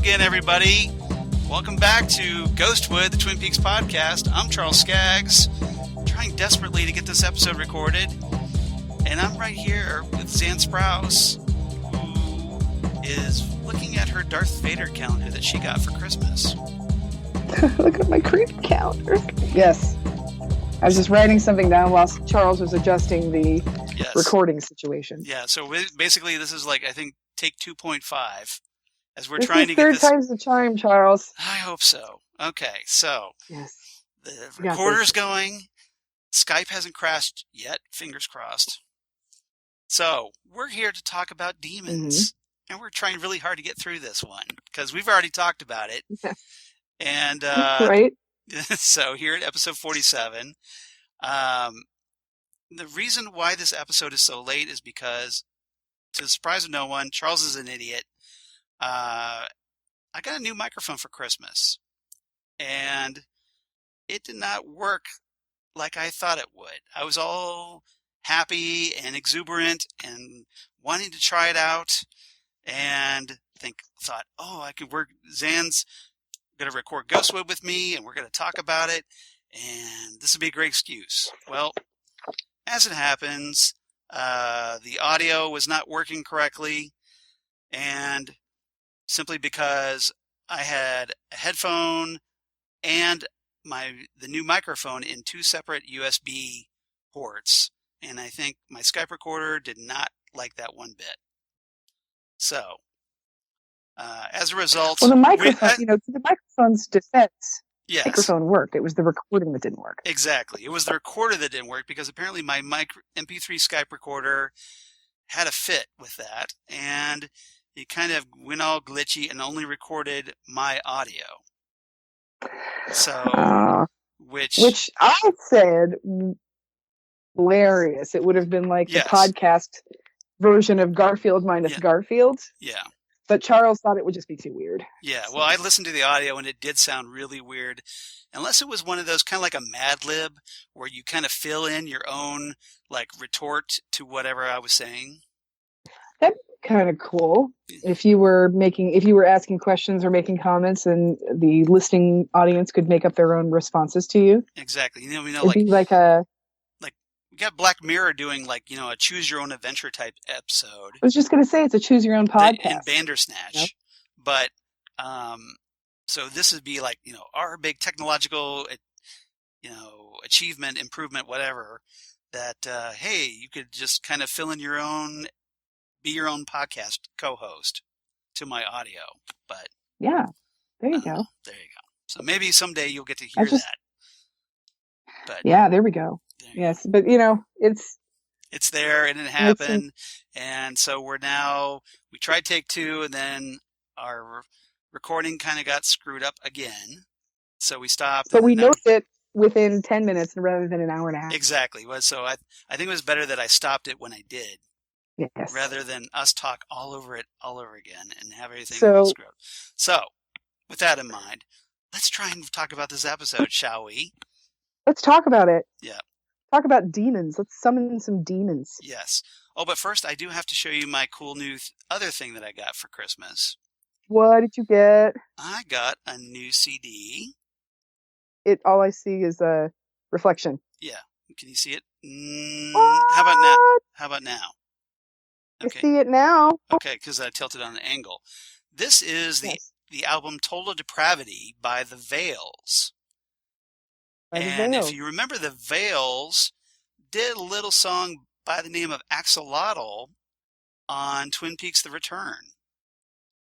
again, everybody. Welcome back to Ghostwood, the Twin Peaks podcast. I'm Charles Skaggs, trying desperately to get this episode recorded. And I'm right here with Xan Sprouse, who is looking at her Darth Vader calendar that she got for Christmas. Look at my creep calendar. Yes. I was just writing something down whilst Charles was adjusting the recording situation. Yeah, so basically this is like, I think, take 2.5. As we're trying to get this... third time's the charm, Charles. I hope so. Okay, so yes. The recorder's going. Skype hasn't crashed yet. Fingers crossed. So we're here to talk about demons. And we're trying really hard to get through this one because we've already talked about it. And right. So here at episode 47, the reason why this episode is so late is because, to the surprise of no one, Charles is an idiot. I got a new microphone for Christmas, and it did not work like I thought it would. I was all happy and exuberant and wanting to try it out, and thought, I could work. Xan's going to record Ghostwood with me, and we're going to talk about it, and this would be a great excuse. Well, as it happens, the audio was not working correctly, and simply because I had a headphone and the new microphone in two separate USB ports, and I think my Skype recorder did not like that one bit. So, as a result... Well, the microphone, to the microphone's defense, yes. The microphone worked. It was the recording that didn't work. Exactly. It was the recorder that didn't work because apparently my MP3 Skype recorder had a fit with that, and it kind of went all glitchy and only recorded my audio. So, which I said, hilarious. It would have been like the podcast version of Garfield minus Garfield. Yeah. But Charles thought it would just be too weird. Yeah, well, I listened to the audio and it did sound really weird. Unless it was one of those kind of like a Mad Lib where you kind of fill in your own like retort to whatever I was saying. That'd be kind of cool if you were asking questions or making comments, and the listening audience could make up their own responses to you. Exactly. It'd be like we got Black Mirror doing like a choose your own adventure type episode. I was just going to say it's a choose your own podcast. And Bandersnatch. Yep. But so this would be like our big technological achievement, improvement, whatever. That hey, you could just kind of fill in your own. Be your own podcast co-host to my audio, but yeah, there you go. There you go. So maybe someday you'll get to hear that. But yeah, there we go. Yes, but it's there and it happened, and so we tried take 2, and then our recording kind of got screwed up again, so we stopped. But we noticed it within 10 minutes rather than an hour and a half. Exactly. So I think it was better that I stopped it when I did. Yes. Rather than us talk all over again and have everything all screwed up. So, with that in mind, let's try and talk about this episode, shall we? Let's talk about it. Yeah. Talk about demons. Let's summon some demons. Yes. Oh, but first, I do have to show you my cool new other thing that I got for Christmas. What did you get? I got a new CD. All I see is a reflection. Yeah. Can you see it? What? How about now? Okay. I see it now. Okay, because I tilted on an angle. This is the album Total Depravity by The Veils. If you remember, The Veils did a little song by the name of Axolotl on Twin Peaks The Return.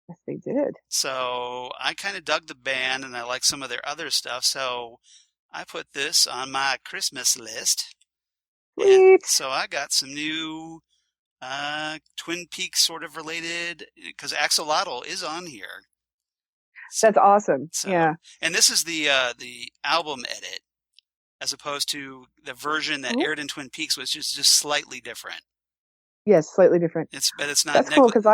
Yes, they did. So I kind of dug the band, and I like some of their other stuff, so I put this on my Christmas list. Sweet. And so I got some new... Twin Peaks sort of related, because Axolotl is on here. That's awesome. Yeah. And this is the album edit, as opposed to the version that aired in Twin Peaks, which is just slightly different. Yes, slightly different. It's not. That's cool because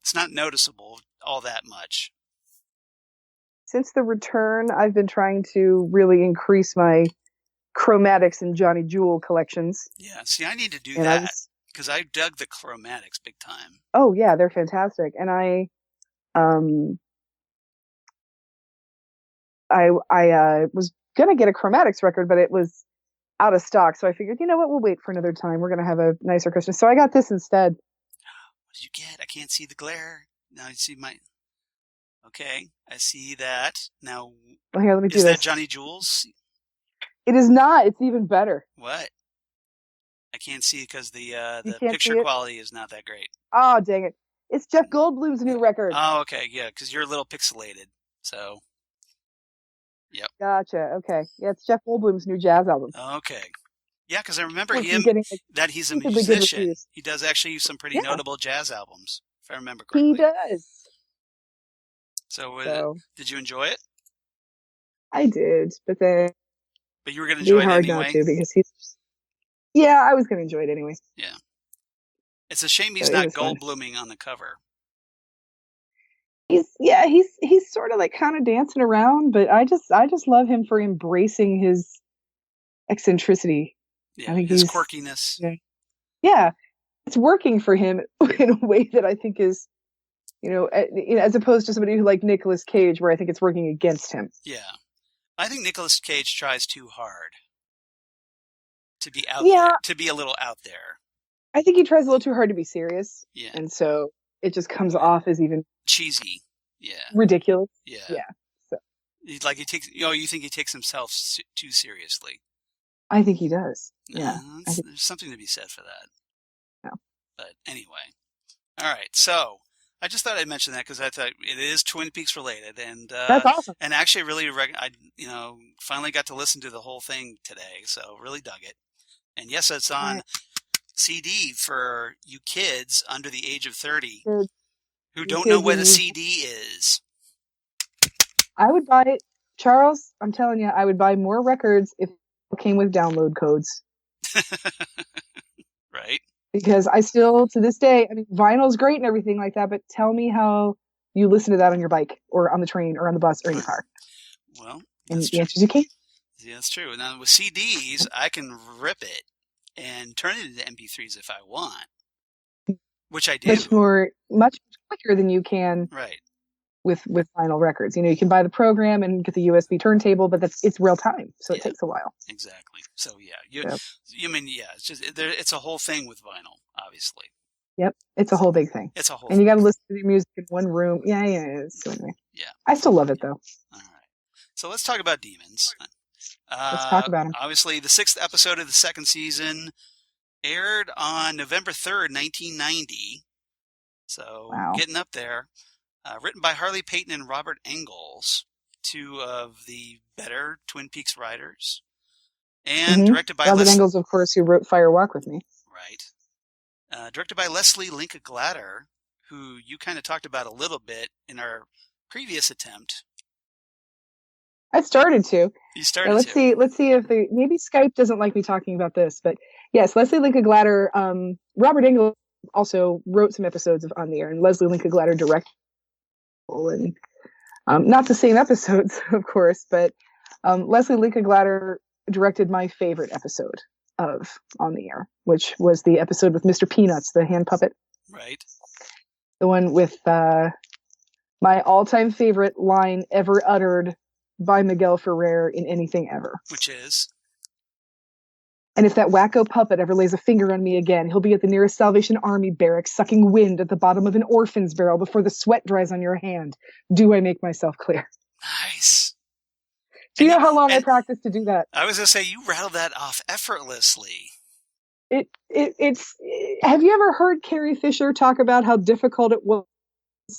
it's not noticeable all that much. Since the return, I've been trying to really increase my chromatics and Johnny Jewel collections. Yeah, see, I need to do that because I dug the chromatics big time. Oh yeah, they're fantastic, and I I was gonna get a Chromatics record, but it was out of stock. So I figured, you know what, we'll wait for another time. We're gonna have a nicer Christmas. So I got this instead. What did you get? I can't see the glare. Now you see my. Okay, I see that. Now, Well, here, let me do is that this. Johnny Jules? It is not. It's even better. What? I can't see because You the can't picture see it? quality is not that great. Oh, dang it. It's Jeff Goldblum's new record. Oh, okay, yeah, because you're a little pixelated. So, yep. Gotcha. Okay. Yeah, it's Jeff Goldblum's new jazz album. Okay. Yeah, because I remember Which is him, getting, like, that he's a stupidly good musician. reviews. He does actually some pretty Yeah. notable jazz albums, if I remember He correctly. does. So, did you enjoy it? I did, but then But you were going to it'd enjoy be it hard anyway? not to because he's. Yeah, I was going to enjoy it anyway. Yeah. It's a shame he's So it not was fun. Goldbluming on the cover. He's sort of like kind of dancing around, but I just love him for embracing his eccentricity. Yeah, I think his he's quirkiness. yeah, it's working for him in a way that I think is, as opposed to somebody who like Nicolas Cage, where I think it's working against him. Yeah. I think Nicolas Cage tries too hard to be out Yeah. there, to be a little out there. I think he tries a little too hard to be serious. Yeah. And so it just comes off as even cheesy. Yeah. ridiculous. Yeah. Yeah. So Like he takes, you think he takes himself too seriously. I think he does. Yeah. There's something to be said for that. No. But anyway. All right. So I just thought I'd mention that because I thought it is Twin Peaks related, and That's awesome. And actually, really, I finally got to listen to the whole thing today, so really dug it. And yes, it's on CD for you kids under the age of 30 who don't know what a CD is. I would buy it, Charles. I'm telling you, I would buy more records if it came with download codes. Right. Because I still, to this day, I mean, vinyl's great and everything like that, but tell me how you listen to that on your bike or on the train or on the bus or in your car. Well, and the answer is you can't. Yeah, that's true. Now, with CDs, I can rip it and turn it into MP3s if I want, which I do. Much quicker than you can with vinyl records. You can buy the program and get the USB turntable, but it's real time, so it takes a while. Exactly. So it's just it's a whole thing with vinyl, obviously. Yep, it's a whole big thing. It's a whole. And you got to listen to the music in one room. Yeah. So anyway. Yeah. I still love it though. All right. So let's talk about demons. Let's talk about them. Obviously, the 6th episode of the 2nd season aired on November 3rd, 1990. So getting up there. Written by Harley Payton and Robert Engels, 2 of the better Twin Peaks writers. And directed by Robert Engels, of course, who wrote Fire Walk with Me. Right. Directed by Leslie Linka Glatter, who you kind of talked about a little bit in our previous attempt. I started to. You started let's to. Let's see if maybe Skype doesn't like me talking about this, but yes, Leslie Linka Glatter. Robert Engels also wrote some episodes on the air, and Leslie Linka Glatter directed. And not the same episodes, of course, but Leslie Linka Glatter directed my favorite episode of On the Air, which was the episode with Mr. Peanuts, the hand puppet. Right. The one with my all-time favorite line ever uttered by Miguel Ferrer in anything ever. Which is? And if that wacko puppet ever lays a finger on me again, he'll be at the nearest Salvation Army barracks sucking wind at the bottom of an orphan's barrel before the sweat dries on your hand. Do I make myself clear? Nice. Do you know how long I practiced to do that? I was going to say, you rattled that off effortlessly. It's. Have you ever heard Carrie Fisher talk about how difficult it was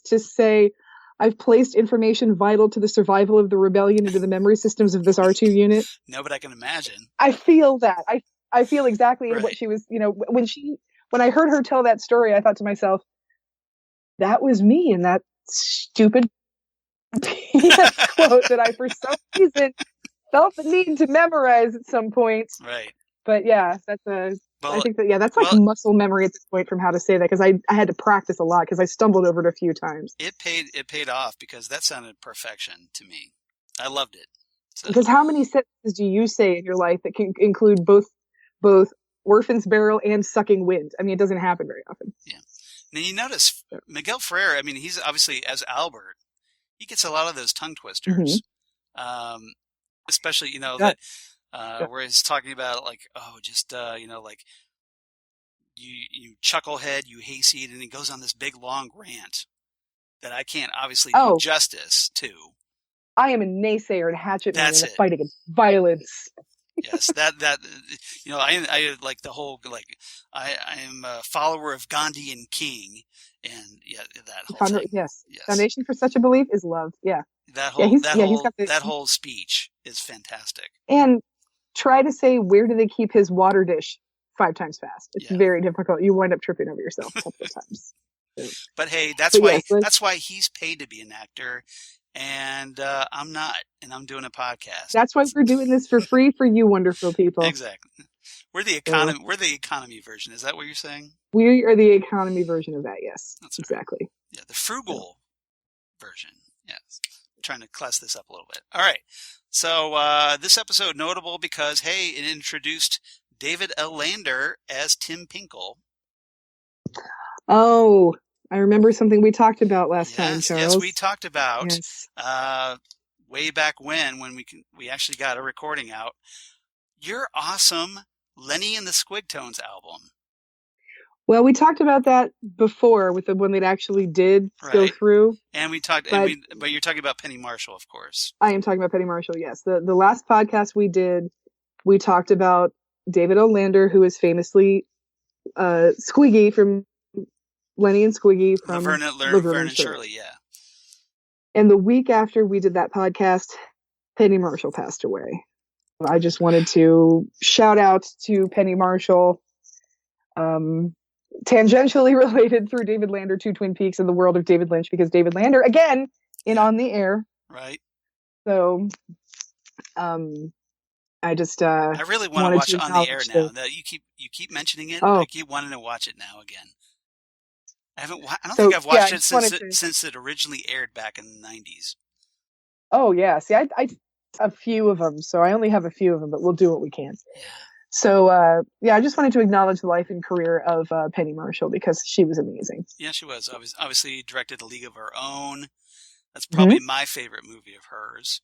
to say, I've placed information vital to the survival of the rebellion into the memory systems of this R2 unit? No, but I can imagine. I feel that. I feel exactly what she was, when I heard her tell that story, I thought to myself, that was me in that stupid quote that I, for some reason, felt the need to memorize at some point. Right. But yeah, I think that's like muscle memory at this point from how to say that, because I had to practice a lot because I stumbled over it a few times. It paid off because that sounded perfection to me. I loved it. So. Because how many sentences do you say in your life that can include both orphan's barrel and sucking wind? I mean, it doesn't happen very often. Yeah. Now you notice Miguel Ferrer, I mean, he's obviously, as Albert, he gets a lot of those tongue twisters. Especially, Yeah. that Yeah. where he's talking about like, oh, just like you chucklehead, you hayseed, and he goes on this big long rant that I can't obviously do Oh, justice to. I am a naysayer and hatchet man That's in the it. fight against violence. Yes, that I like the whole like I am a follower of Gandhi and King, and yeah, that whole thing. Yes. Yes, Foundation for such a belief is love. Yeah. that Yeah, whole that he's whole got the that whole speech is fantastic. and try to say where do they keep his water dish 5 times fast. It's Yeah, very difficult. You wind up tripping over yourself a couple of times. So, but hey, that's but why yes, let's, that's why he's paid to be an actor, and I'm not, and I'm doing a podcast. that's why we're doing this for free for you wonderful people. Exactly. We're the So economy. We're the economy version. Is that what you're saying? we are the economy version of that. Yes, That's right. exactly. Yeah, the frugal version. Yes. I'm trying to class this up a little bit. All right. So this episode notable because hey, it introduced David L. Lander as Tim Pinkle. Oh, I remember something we talked about last time, Charles. Yes, we talked about Yes. way back when we actually got a recording out. Your awesome Lenny and the Squigtones album. Well, we talked about that before with the one that actually did go through. And we talked, but you're talking about Penny Marshall, of course. I am talking about Penny Marshall. Yes, the last podcast we did, we talked about David O. Lander, who is famously Squiggy from Lenny and Squiggy from Laverne and Shirley. Yeah. And the week after we did that podcast, Penny Marshall passed away. I just wanted to shout out to Penny Marshall, tangentially related through David Lander to Twin Peaks and the world of David Lynch, because David Lander, again, On the Air. Right. So, I just I really want to watch On the Air now. That you keep mentioning it. I keep wanting to watch it now again. I don't think I've watched it since it originally aired back in the 90s. Oh yeah, see, I a few of them, so I only have a few of them, but we'll do what we can. Yeah. So I just wanted to acknowledge the life and career of Penny Marshall because she was amazing. Yeah, she was. Obviously directed A League of Her Own. That's probably my favorite movie of hers.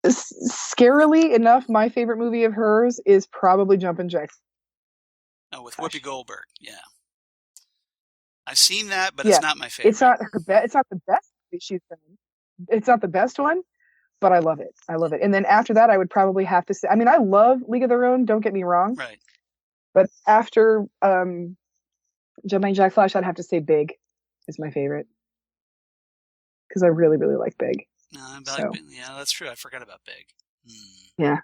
Scarily enough, my favorite movie of hers is probably Jumpin' Jacks. Oh, with Whoopi Goldberg. Yeah. I've seen that, but it's not my favorite. It's not it's not the best movie she's done. It's not the best one, but I love it. I love it. And then after that, I would probably have to say, I mean, I love League of Their Own. Don't get me wrong. Right. But after Jumping Jack Flash, I'd have to say Big is my favorite because I really, really like Big. Yeah, that's true. I forgot about Big. Yeah.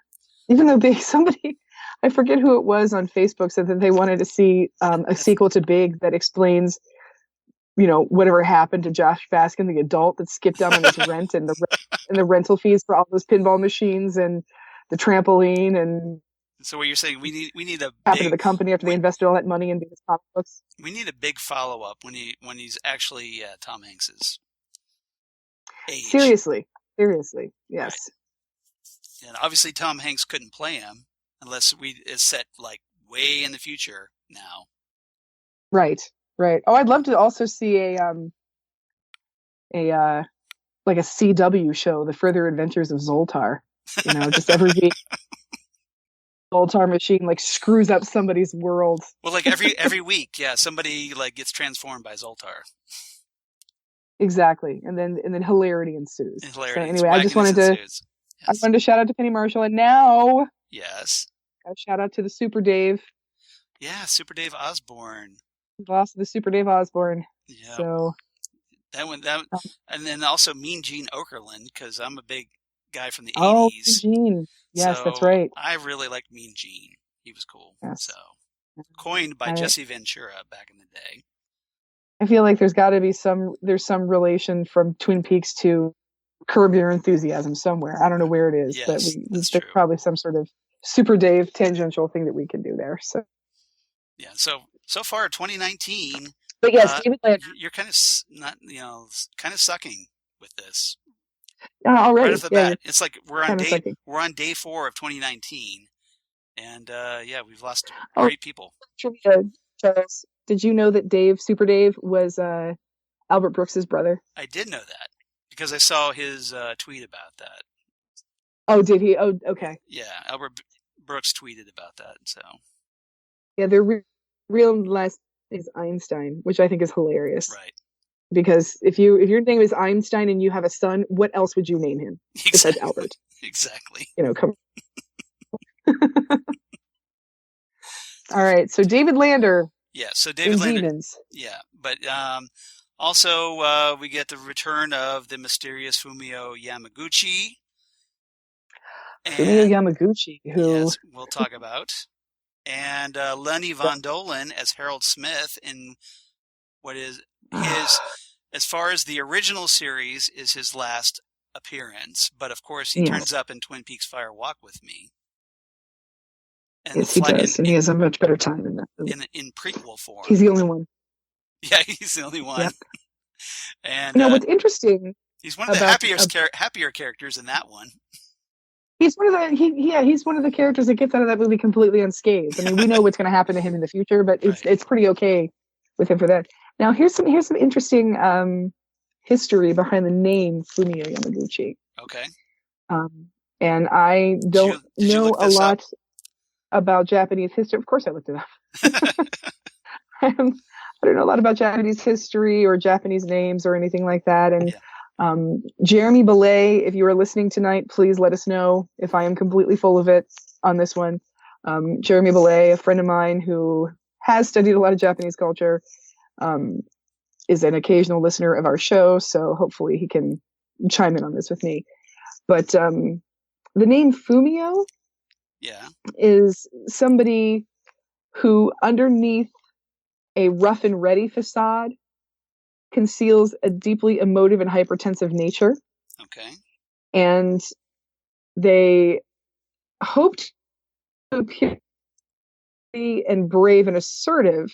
Even though Big, somebody, I forget who it was on Facebook, said that they wanted to see a sequel to Big that explains, whatever happened to Josh Baskin, the adult that skipped out on his rent and the rental fees for all those pinball machines and the trampoline. And so what you're saying, we need a happened to the company after they invested all that money into these comic books. We need a big follow up when he's actually Tom Hanks's age. Seriously, yes. Right. And obviously Tom Hanks couldn't play him unless it's set like way in the future now. Right. Oh, I'd love to also see a CW show, The Further Adventures of Zoltar. Just every week, Zoltar machine like screws up somebody's world. Well, like every week, yeah, somebody like gets transformed by Zoltar. Exactly, and then hilarity ensues. So anyway, I wanted to shout out to Penny Marshall, and now yes, a shout out to the Super Dave. Yeah, Super Dave Osborne. Lost the Super Dave Osborne. Yeah. So and then also Mean Gene Okerlund, because I'm a big guy from the 80s. Oh, Gene. Yes, that's right. I really liked Mean Gene. He was cool. Yes. So coined by Jesse Ventura back in the day. I feel like there's got to be some relation from Twin Peaks to Curb Your Enthusiasm somewhere. I don't know where it is, but there's probably some sort of Super Dave tangential thing that we can do there. So yeah. So far 2019. But yes, David Lander. You're kind of kind of sucking with this. Already. Right off the bat, it's like we're on day 4 of 2019, and we've lost great people. Charles, did you know that Super Dave, was Albert Brooks's brother? I did know that because I saw his tweet about that. Oh, did he? Oh, okay. Yeah, Albert Brooks tweeted about that. So Yeah, their real last is Einstein, which I think is hilarious. right, Because if your name is Einstein and you have a son, what else would you name him besides exactly, Albert? exactly. Come. All right, so David Lander Yeah, so in David Lander. Demons. Yeah, but also we get the return of the mysterious Fumio Yamaguchi, Fumio and Yamaguchi, who yes, we'll talk about, and Lenny Von Dolen as Harold Smith in what is his, as far as the original series, is his last appearance. But of course, he turns yes, up in Twin Peaks: Fire Walk with Me, and yes, he does, and he has a much better time in that movie. in prequel form. He's the only one. Yeah, he's the only one. Yep. And What's interesting? he's one of the happier characters in that one. He's one of the he's one of the characters that gets out of that movie completely unscathed. I mean, we know what's going to happen to him in the future, but it's pretty okay with him for that. Now, here's some interesting history behind the name Fumio Yamaguchi. Okay. And I don't know a lot about Japanese history. Of course, I looked it up. I don't know a lot about Japanese history or Japanese names or anything like that. And Jeremy Belay, if you are listening tonight, please let us know if I am completely full of it on this one. Jeremy Belay, a friend of mine who has studied a lot of Japanese culture, is an occasional listener of our show, so hopefully he can chime in on this with me. But the name Fumio is somebody who, underneath a rough and ready facade, conceals a deeply emotive and hypertensive nature. Okay. And they hoped to appear and brave and assertive.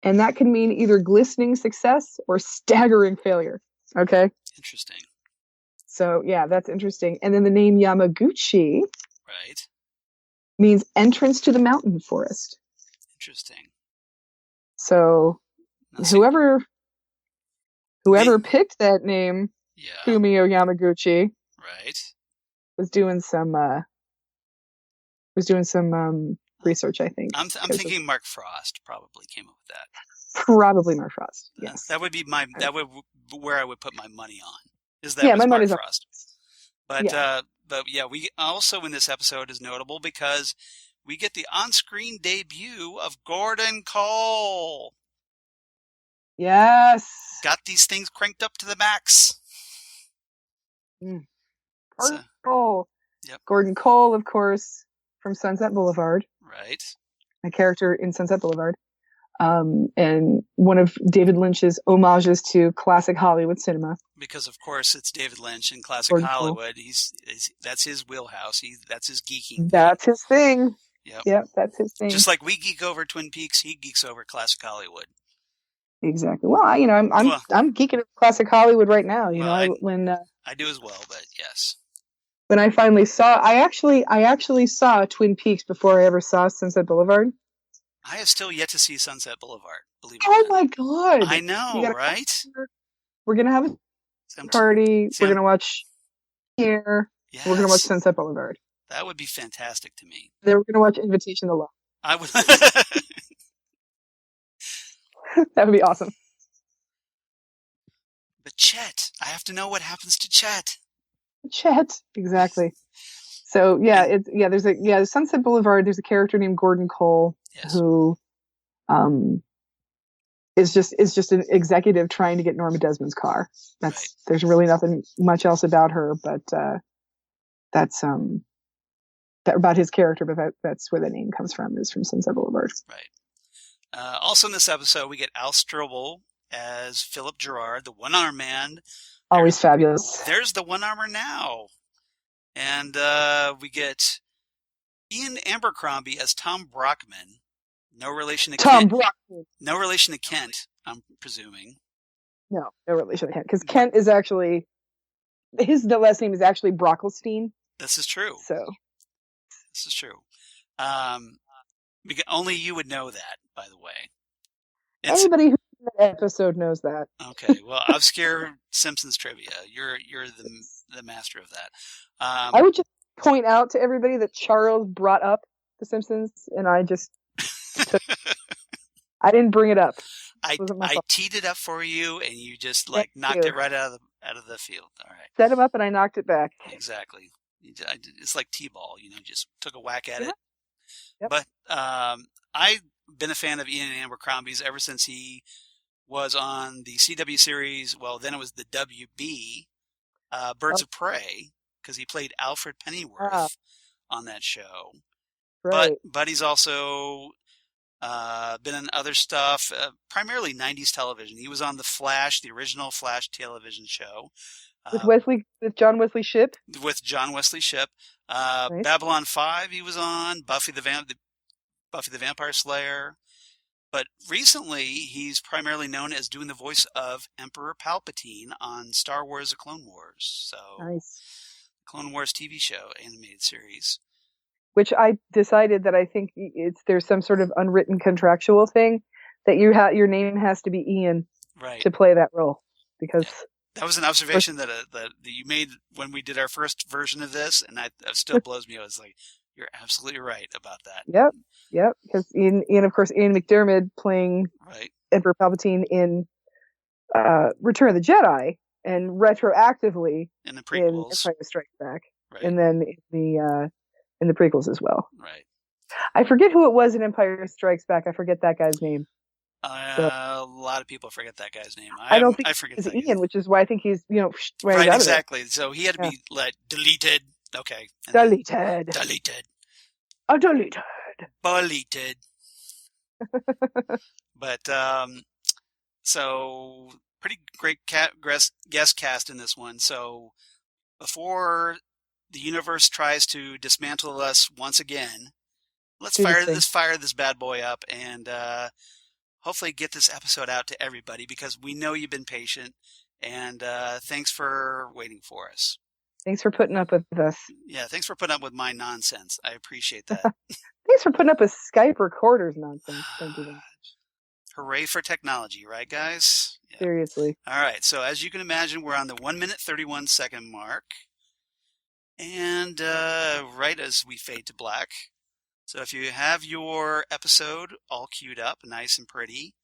And that can mean either glistening success or staggering failure. Okay. Interesting. So yeah, that's interesting. And then the name Yamaguchi means entrance to the mountain forest. Interesting. So whoever picked that name, Fumio Yamaguchi, was doing some research, I think. I'm thinking Mark Frost probably came up with that. Probably Mark Frost. Yes. That would be where I would put my money on. Is that was my Mark Frost. But we also in this episode is notable because we get the on-screen debut of Gordon Cole. Yes. Got these things cranked up to the max. Gordon Cole. Yep. Gordon Cole, of course, from Sunset Boulevard. Right. A character in Sunset Boulevard. And one of David Lynch's homages to classic Hollywood cinema. Because of course it's David Lynch in classic Gordon Hollywood. Cole. That's his wheelhouse. That's his geeking. That's his thing. Yep, that's his thing. Just like we geek over Twin Peaks, he geeks over classic Hollywood. Exactly. Well, I'm geeking at classic Hollywood right now. I do as well, but yes. When I finally I actually saw Twin Peaks before I ever saw Sunset Boulevard. I have still yet to see Sunset Boulevard. Believe it or not. Oh my god! I know, right? We're gonna have a party. We're gonna watch here. Yes. We're gonna watch Sunset Boulevard. That would be fantastic to me. Then we're gonna watch Invitation to Love. I would. That would be awesome. But Chet, I have to know what happens to Chet. Chet, exactly. So there's Sunset Boulevard. There's a character named Gordon Cole who, is just an executive trying to get Norma Desmond's car. There's really nothing much else about her, but that's about his character. But that's where the name comes from. Is from Sunset Boulevard. Right. Also in this episode, we get Al Strobel as Philip Gerard, the one-armed man. Always fabulous. There's the one-armer now. And we get Ian Abercrombie as Tom Brockman. No relation to Kent. Brockman. No relation to Kent, I'm presuming. No relation to Kent. Because Kent is actually... the last name is actually Brockelstein. This is true. This is true. Only you would know that, by the way. Anybody who's in that episode knows that. Okay, well, obscure Simpsons trivia. You're the master of that. I would just point out to everybody that Charles brought up The Simpsons, and I just took. I didn't bring it up. I Wasn't my fault. teed it up for you, and you just Thank knocked you. it right out of the field. All right. Set him up, and I knocked it back. Exactly. It's like t-ball, just took a whack at Yeah. it. Yep. But I've been a fan of Ian Abercrombie's ever since he was on the CW series. Well, then it was the WB, Birds of Prey, because he played Alfred Pennyworth on that show. Right. But he's also been in other stuff, primarily 90s television. He was on The Flash, the original Flash television show. With John Wesley Shipp? With John Wesley Shipp. Nice. Babylon 5 he was on, Buffy the Vampire Slayer. But recently, he's primarily known as doing the voice of Emperor Palpatine on Star Wars: The Clone Wars. So, nice. Clone Wars TV show, animated series. Which I decided that I think there's some sort of unwritten contractual thing that your name has to be Ian to play that role, because that was an observation that you made when we did our first version of this, and that still blows me. I was like, you're absolutely right about that. Yep. Because Ian McDiarmid playing Emperor Palpatine in Return of the Jedi, and retroactively in the prequels, in Empire Strikes Back, and then in the prequels as well. Right. I forget who it was in Empire Strikes Back. I forget that guy's name. A lot of people forget that guy's name. I don't think I forget it's Ian, which is why I think he's right, exactly. So he had to be deleted. Okay. Deleted. Deleted. Deleted. But so pretty great guest cast in this one. So before the universe tries to dismantle us once again, let's fire this bad boy up and hopefully get this episode out to everybody, because we know you've been patient, and thanks for waiting for us. Thanks for putting up with us. Yeah, thanks for putting up with my nonsense. I appreciate that. Thanks for putting up with Skype recorders nonsense. Thank you very much. Hooray for technology, right, guys? Yeah. Seriously. All right, so as you can imagine, we're on the 1 minute 31 second mark. And right as we fade to black. So if you have your episode all queued up, nice and pretty,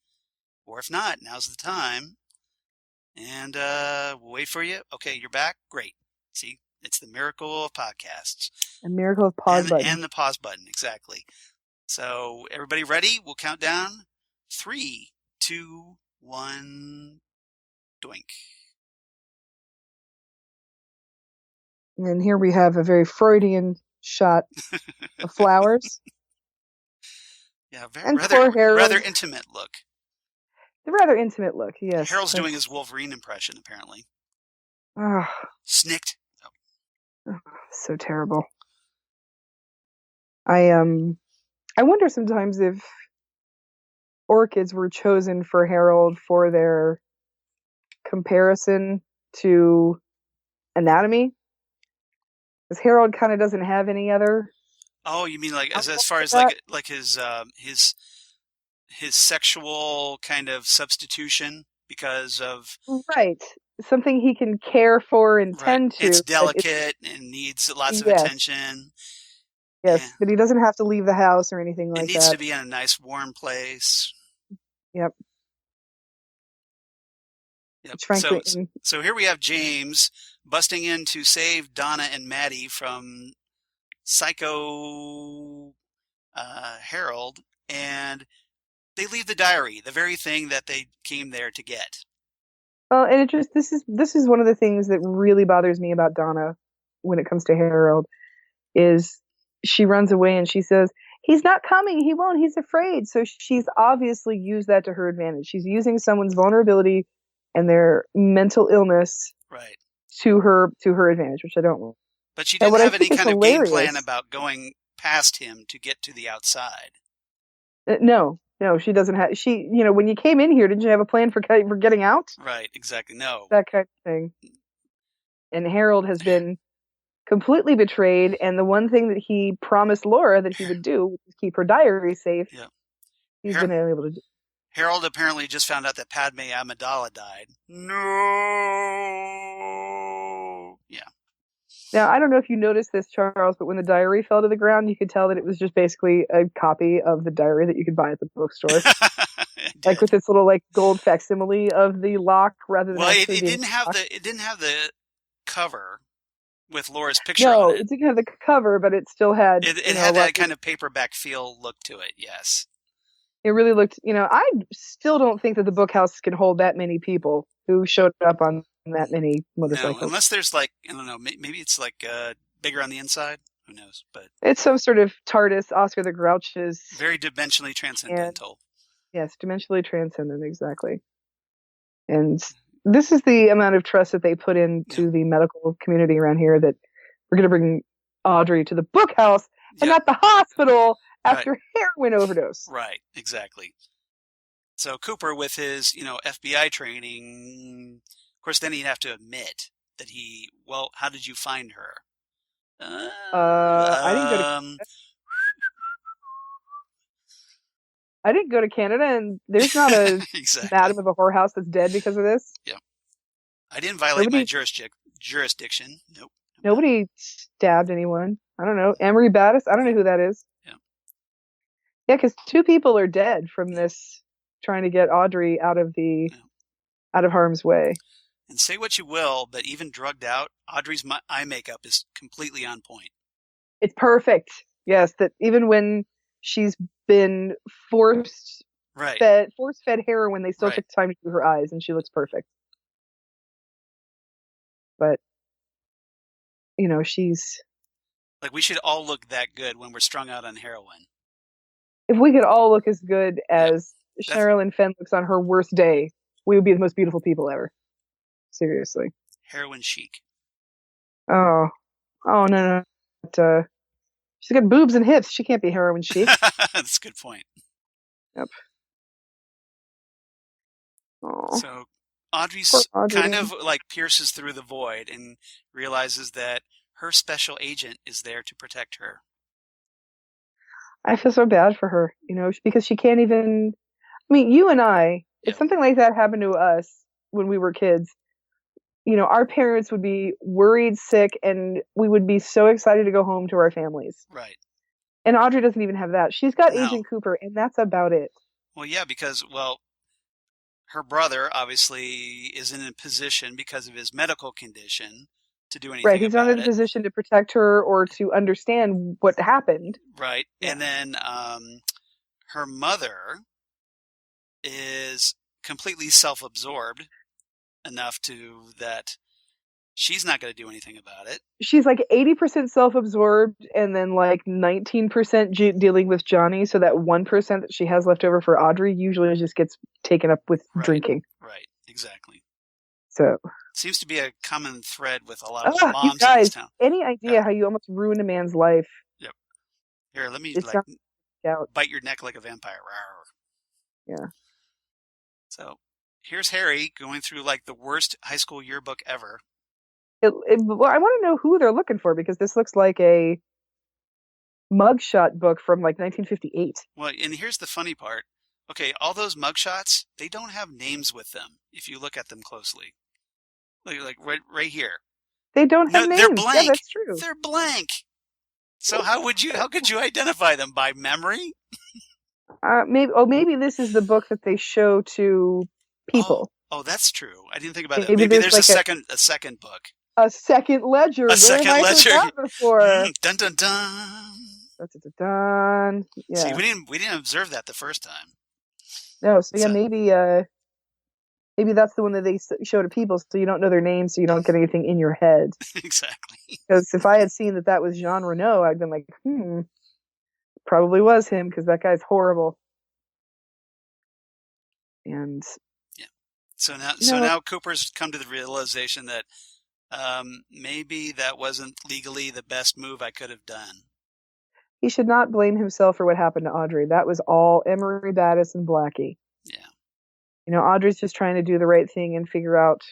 or if not, now's the time. And we'll wait for you. Okay, you're back? Great. See, it's the miracle of podcasts. A miracle of pause button. And the pause button, exactly. So everybody ready? We'll count down. 3, 2, 1, doink. And here we have a very Freudian shot of flowers. Yeah, rather intimate look. The rather intimate look, yes. Harold's doing his Wolverine impression, apparently. Snicked. Oh, so terrible. I wonder sometimes if orchids were chosen for Harold for their comparison to anatomy, because Harold kind of doesn't have any other. Oh, you mean like as far as like his sexual kind of substitution because of something he can care for and tend to. It's delicate and needs lots of attention. Yes, but he doesn't have to leave the house or anything like that. It needs to be in a nice warm place. Yep. Frankly, so here we have James busting in to save Donna and Maddie from Psycho Harold, and they leave the diary, the very thing that they came there to get. Well, and this is one of the things that really bothers me about Donna when it comes to Harold, is she runs away and she says, he's not coming, he won't, he's afraid. So she's obviously used that to her advantage. She's using someone's vulnerability and their mental illness to her advantage, which I don't want. But she didn't have any kind of game plan about going past him to get to the outside. No, she doesn't have. She, when you came in here, didn't you have a plan for getting out? Right, exactly. No, that kind of thing. And Harold has been completely betrayed, and the one thing that he promised Laura that he would do was keep her diary safe. Yeah, he's been able to do. Harold apparently just found out that Padme Amidala died. No. Yeah. Now, I don't know if you noticed this, Charles, but when the diary fell to the ground, you could tell that it was just basically a copy of the diary that you could buy at the bookstore. I Like did. with this little like gold facsimile of the lock rather than Well, actually it being didn't have locked. the cover with Laura's picture on No, it. it didn't have the cover, but it still had, It a had lot that kind of paperback feel look to it. Yes. it really looked, I still don't think that the book house can hold that many people who showed up on that many No, motorcycles. unless there's like, I don't know, maybe it's like bigger on the inside. Who knows? But It's some sort of TARDIS, Oscar the Grouch's, very dimensionally and transcendental. yes, dimensionally transcendent, exactly. And this is the amount of trust that they put into the medical community around here, that we're going to bring Audrey to the book house and Yep. not the hospital after Right. heroin overdose. Right. Exactly. So Cooper, with his, FBI training, of course, then he'd have to admit that how did you find her? I didn't go to I didn't go to Canada, and there's not a Exactly. madam of a whorehouse that's dead because of this. Yep. I didn't violate my jurisdiction. Nope. Nobody stabbed anyone. I don't know. Emery Battis? I don't know who that is. Yeah. Yeah, because 2 people are dead from this, trying to get Audrey out of harm's way. And say what you will, but even drugged out, Audrey's eye makeup is completely on point. It's perfect. Yes, that even when she's been force-fed heroin, they still took time to do her eyes, and she looks perfect. But, she's... Like, we should all look that good when we're strung out on heroin. If we could all look as good as Sherilyn Fenn looks on her worst day, we would be the most beautiful people ever. Seriously. Heroin chic. Oh, no. But, she's got boobs and hips. She can't be heroin chic. That's a good point. Yep. Oh. So Audrey's kind of like pierces through the void and realizes that her special agent is there to protect her. I feel so bad for her, because she can't even... I mean, you and I, if something like that happened to us when we were kids, our parents would be worried, sick, and we would be so excited to go home to our families. Right. And Audrey doesn't even have that. She's got Agent Cooper, and that's about it. Well, yeah, because, her brother obviously isn't in a position because of his medical condition to do anything. Right, he's not in a position to protect her or to understand what happened. Right, yeah. And then her mother is completely self-absorbed enough that she's not going to do anything about it. She's like 80% self-absorbed and then like 19% dealing with Johnny, so that 1% that she has left over for Audrey usually just gets taken up with drinking. Right, exactly. So seems to be a common thread with a lot of moms in this town. Any idea how you almost ruined a man's life? Yep. Here, let me bite your neck like a vampire. Yeah. So here's Harry going through like the worst high school yearbook ever. Well, I want to know who they're looking for, because this looks like a mugshot book from like 1958. Well, and here's the funny part. Okay, all those mugshots, they don't have names with them if you look at them closely. Like right here. They don't have names. They're blank. Yeah, that's true. They're blank. So how could you identify them? By memory? Maybe this is the book that they show to people. Oh, that's true. I didn't think about that. Maybe there's like a second book. A second ledger. A second ledger. Before. Dun dun dun. Dun, dun, dun. Yeah. See, we didn't observe that the first time. No, so yeah, maybe that's the one that they show to people, so you don't know their names, so you don't get anything in your head. Exactly. Because if I had seen that was Jean Renault, I'd been like, probably was him, because that guy's horrible. And yeah, so now Cooper's come to the realization that maybe that wasn't legally the best move I could have done. He should not blame himself for what happened to Audrey. That was all Emery Battis and Blackie. Yeah. Audrey's just trying to do the right thing and figure out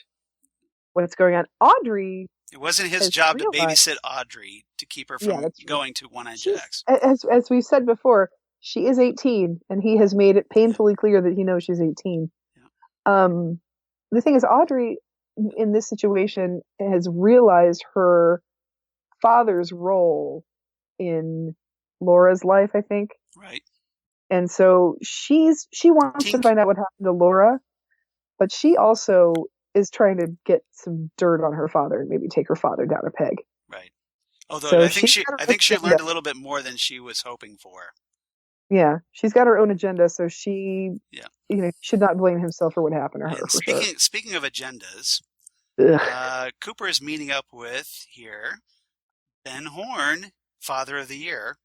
what's going on. Audrey... It wasn't his job to babysit Audrey to keep her from going to One-Eyed Jacks. As we've said before, she is 18, and he has made it painfully clear that he knows she's 18. Yeah. The thing is, Audrey, in this situation, has realized her father's role in Laura's life, I think. Right. And so she wants to find out what happened to Laura, but she also is trying to get some dirt on her father and maybe take her father down a peg. Right. Although So I think she learned a little bit more than she was hoping for. Yeah, she's got her own agenda, so she should not blame himself for what happened to her. And speaking of agendas, Cooper is meeting up with here Ben Horne, Father of the Year.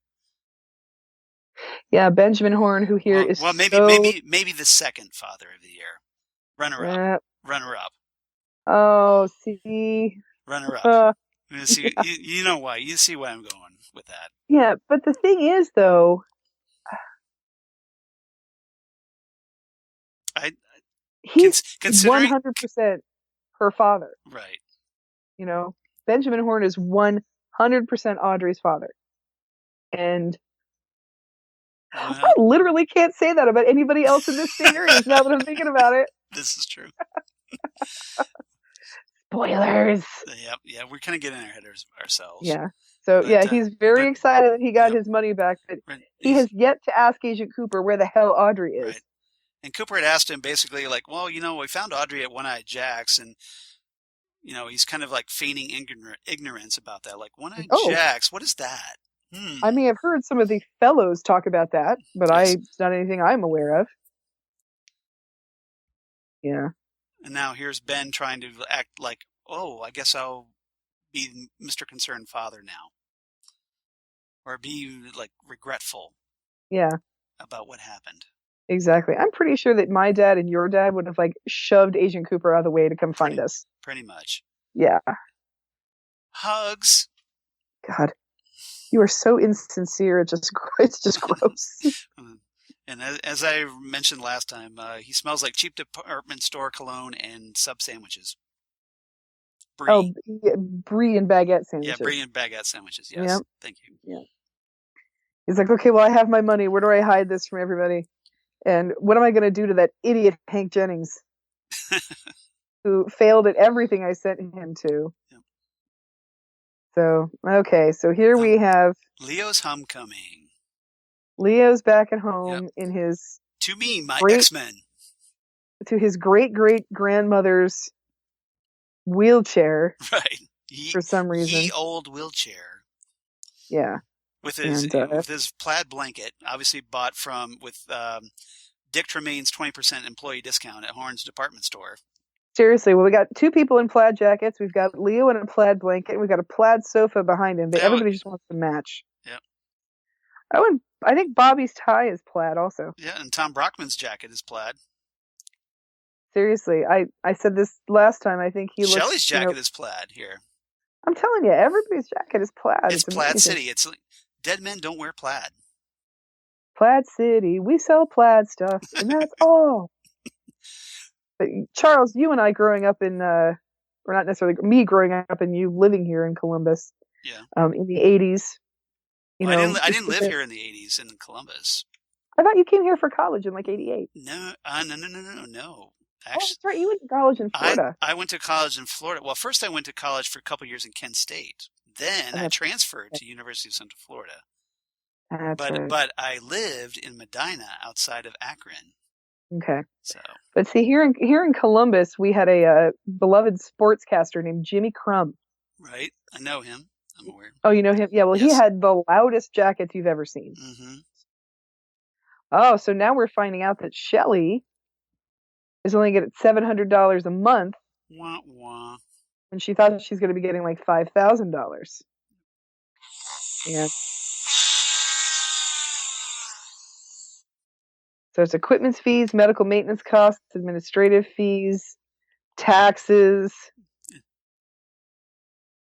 Yeah, Benjamin Horne, who here is maybe the second Father of the Year, runner up. Oh, see, runner up. See, yeah. you know why? You see why I'm going with that. Yeah, but the thing is, though, he's 100% her father. Right. You know, Benjamin Horne is 100% Audrey's father, and I literally can't say that about anybody else in this series. Now that I'm thinking about it, this is true. Spoilers. Yeah, we're kind of getting ahead of ourselves. Yeah. So he's very excited that he got his money back, but he has yet to ask Agent Cooper where the hell Audrey is. Right. And Cooper had asked him basically like, well, we found Audrey at One-Eyed Jack's, and he's kind of like feigning ignorance about that. Like, One-Eyed Jack's, what is that? I mean, I've heard some of the fellows talk about that, but it's not anything I'm aware of. Yeah. And now here's Ben trying to act like, oh, I guess I'll be Mr. Concerned Father now. Or be, like, regretful. Yeah. About what happened. Exactly. I'm pretty sure that my dad and your dad would have, like, shoved Agent Cooper out of the way to come find us. Pretty much. Yeah. Hugs. God. You are so insincere. It's just gross. And as I mentioned last time, he smells like cheap department store cologne and sub sandwiches. Brie. Oh, yeah, Brie and baguette sandwiches. Yeah, Brie and baguette sandwiches. Yes. Yep. Thank you. Yeah. He's like, okay, well, I have my money. Where do I hide this from everybody? And what am I going to do to that idiot Hank Jennings, who failed at everything I sent him to? Yep. So, okay, so here we have Leo's homecoming. Leo's back at home in his... To me, my X-Men. To his great-great-grandmother's wheelchair. Right. For some reason. Ye old wheelchair. Yeah. With his plaid blanket, obviously bought with Dick Tremaine's 20% employee discount at Horne's department store. Seriously, well, we got two people in plaid jackets. We've got Leo in a plaid blanket. We've got a plaid sofa behind him. Everybody just wants to match. Yep. Oh, and I think Bobby's tie is plaid also. Yeah, and Tom Brockman's jacket is plaid. Seriously, I said this last time. I think Shelley's jacket is plaid here. I'm telling you, everybody's jacket is plaid. It's Plaid City. It's like, dead men don't wear plaid. Plaid City. We sell plaid stuff, and that's all. But Charles, you and I growing up in, or not necessarily me growing up and you living here in Columbus. Yeah. In the 80s. I didn't live here in the 80s in Columbus. I thought you came here for college in like 88. No. Actually, that's right. You went to college in Florida. I went to college in Florida. Well, first I went to college for a couple years in Kent State. Then I transferred to University of Central Florida. But I lived in Medina outside of Akron. Okay. So. But see, here in Columbus, we had a beloved sportscaster named Jimmy Crum. Right. I know him. I'm aware. Oh, you know him? Yeah, well, yes. He had the loudest jackets you've ever seen. Mm-hmm. Oh, so now we're finding out that Shelley is only getting $700 a month. Wah, wah. And she thought she's going to be getting like $5,000. Yeah. So it's equipment fees, medical maintenance costs, administrative fees, taxes,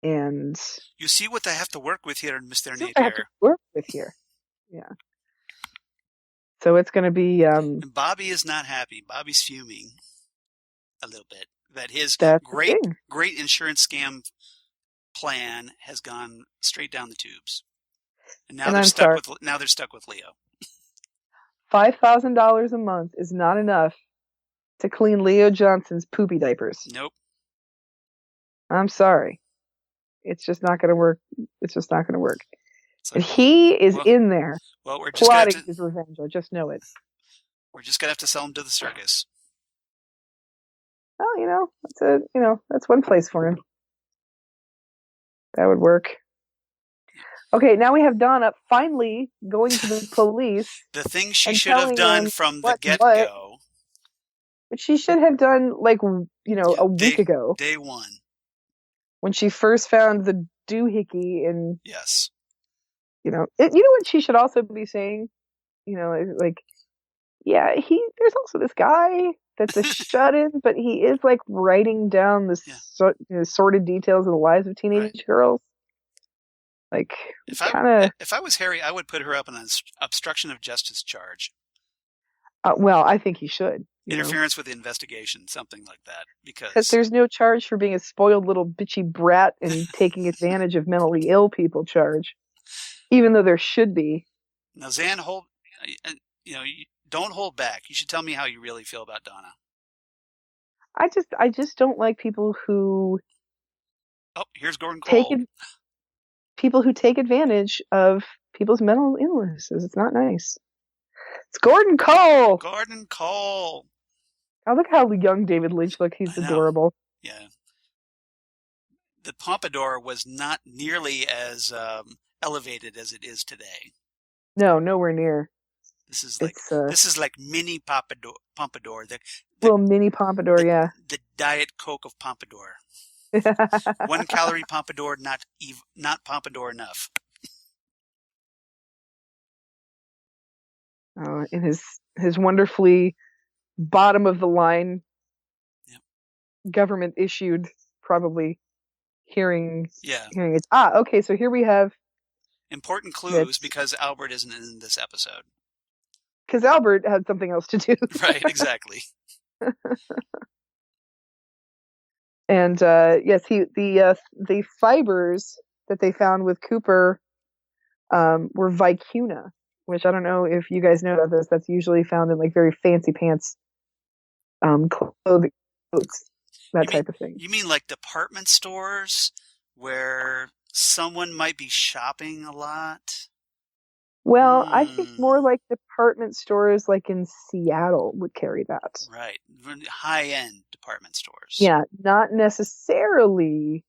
and... You see what I have to work with here, Mr. Napier. I have to work with here. Yeah. So it's going to be... And Bobby is not happy. Bobby's fuming a little bit. That his great insurance scam plan has gone straight down the tubes. And now they're stuck with Leo. $5,000 a month is not enough to clean Leo Johnson's poopy diapers. Nope. I'm sorry. It's just not going to work. It's just not going to work. It's And like, he is in there well, we're just plotting his revenge. I just know it. We're just gonna have to sell him to the circus. Oh, that's one place for him. That would work. Okay, now we have Donna finally going to the police. The thing she should have done from the get-go. But she should have done, a week ago. Day one. When she first found the doohickey in... Yes. You know what she should also be saying? There's also this guy that's a shut-in, but he is, writing down the sordid details of the lives of teenage girls. If I was Harry, I would put her up on an obstruction of justice charge. Well, I think he should. Interference with the investigation, something like that. Because there's no charge for being a spoiled little bitchy brat and taking advantage of mentally ill people charge. Even though there should be. Now, Xan, don't hold back. You should tell me how you really feel about Donna. I just don't like people who... Oh, here's Gordon Cole. People who take advantage of people's mental illnesses. It's not nice. It's Gordon Cole! Gordon Cole! Oh, look how young David Lynch looks. He's adorable. Yeah. The pompadour was not nearly as elevated as it is today. No, nowhere near. This is like mini pompadour. Little mini pompadour, yeah. The Diet Coke of pompadour. 1 calorie pompadour, not pompadour enough. In his wonderfully bottom of the line, government issued probably hearing it. Okay, so here we have important clues because Albert isn't in this episode. Because Albert had something else to do. Right, exactly. And yes, the fibers that they found with Cooper were vicuna, which I don't know if you guys know about this. That's usually found in very fancy pants, clothing, that type of thing. You mean like department stores where someone might be shopping a lot? Well, I think more like department stores like in Seattle would carry that. Right. High-end department stores. Yeah, not necessarily.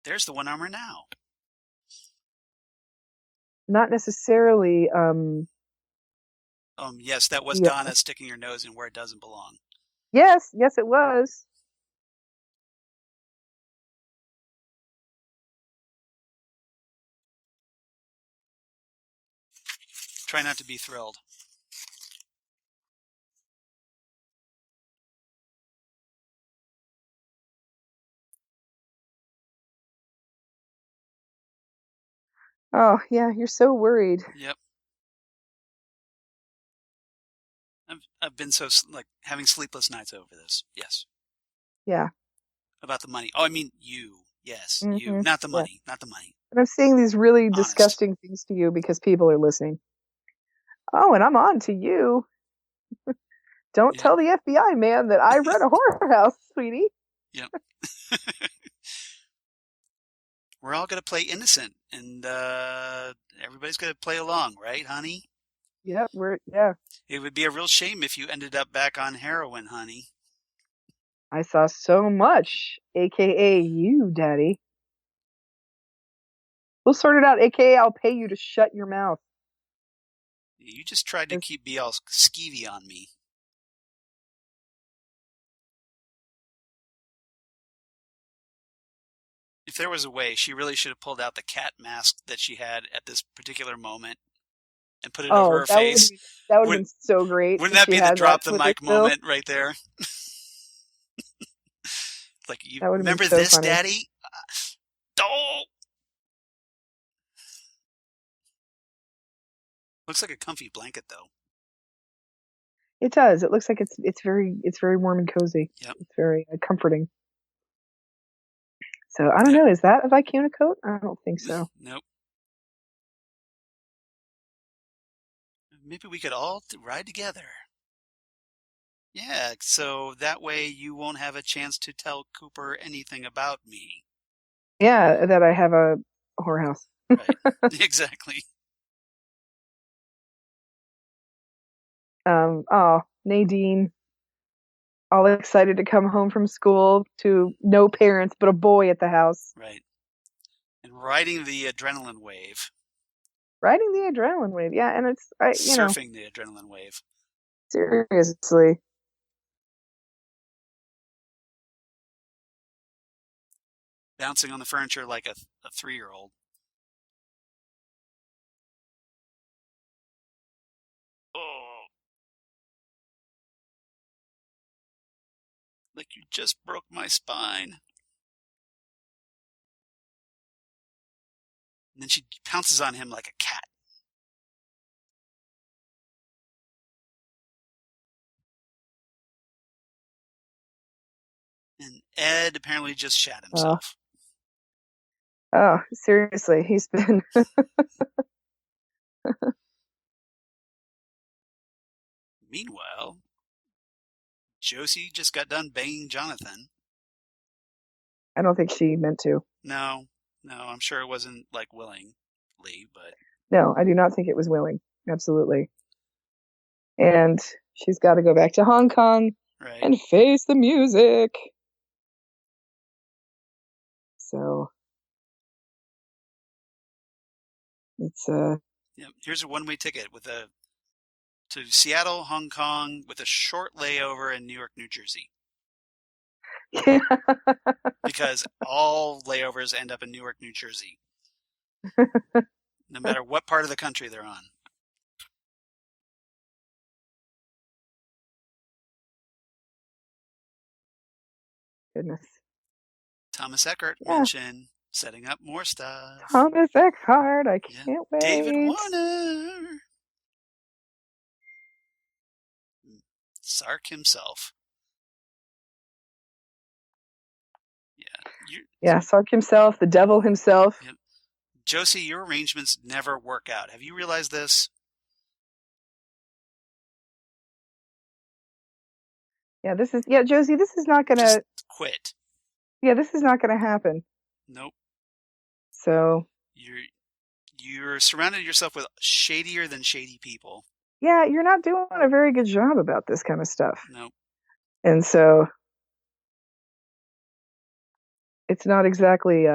There's the One Armor now. Not necessarily. Yes, that was Donna sticking her nose in where it doesn't belong. Yes, it was. Try not to be thrilled. Oh, yeah, you're so worried. Yep. I've been so having sleepless nights over this. Yes. Yeah. About the money. Oh, I mean you. Yes, you. Not the money. Not the money. And I'm saying these really disgusting things to you because people are listening. Oh, and I'm on to you. Don't tell the FBI man that I run a whorehouse, sweetie. Yep. We're all going to play innocent, and everybody's going to play along, right, honey? Yeah, It would be a real shame if you ended up back on heroin, honey. I saw so much, a.k.a. you, Daddy. We'll sort it out, a.k.a. I'll pay you to shut your mouth. You just tried to be all skeevy on me. If there was a way, she really should have pulled out the cat mask that she had at this particular moment and put it over her face. That would have been so great. Wouldn't that be the drop the mic moment right there? Like, you remember this, funny. Daddy? Oh! Looks like a comfy blanket, though. It does. It looks like it's very warm and cozy. Yep. It's very comforting. So I don't know. Is that a vicuna coat? I don't think so. Nope. Maybe we could all ride together. Yeah, so that way you won't have a chance to tell Cooper anything about me. Yeah, that I have a whorehouse. Right. Exactly. Nadine, all excited to come home from school to no parents but a boy at the house. Right. And riding the adrenaline wave. Riding the adrenaline wave, yeah, and it's Surfing the adrenaline wave. seriously. Bouncing on the furniture like a 3-year-old. Oh, like you just broke my spine. And then she pounces on him like a cat. And Ed apparently just shat himself. Oh, seriously, he's been. Meanwhile, Josie just got done banging Jonathan. I don't think she meant to. No, I'm sure it wasn't like willingly, but. No, I do not think it was willing. Absolutely. And she's got to go back to Hong Kong and face the music. So it's Yeah, here's a one-way ticket to Seattle, Hong Kong, with a short layover in New York, New Jersey. Yeah. Because all layovers end up in New York, New Jersey. No matter what part of the country they're on. Goodness. Thomas Eckert mentioned setting up more stuff. Thomas Eckert, I can't wait. David Warner. Sark himself. Yeah, Sark himself, the devil himself. Yep. Josie, your arrangements never work out. Have you realized this? Yeah, Josie, this is not gonna just quit. Yeah, this is not gonna happen. Nope. So you're surrounded yourself with shadier than shady people. Yeah, you're not doing a very good job about this kind of stuff. Nope. And so it's not exactly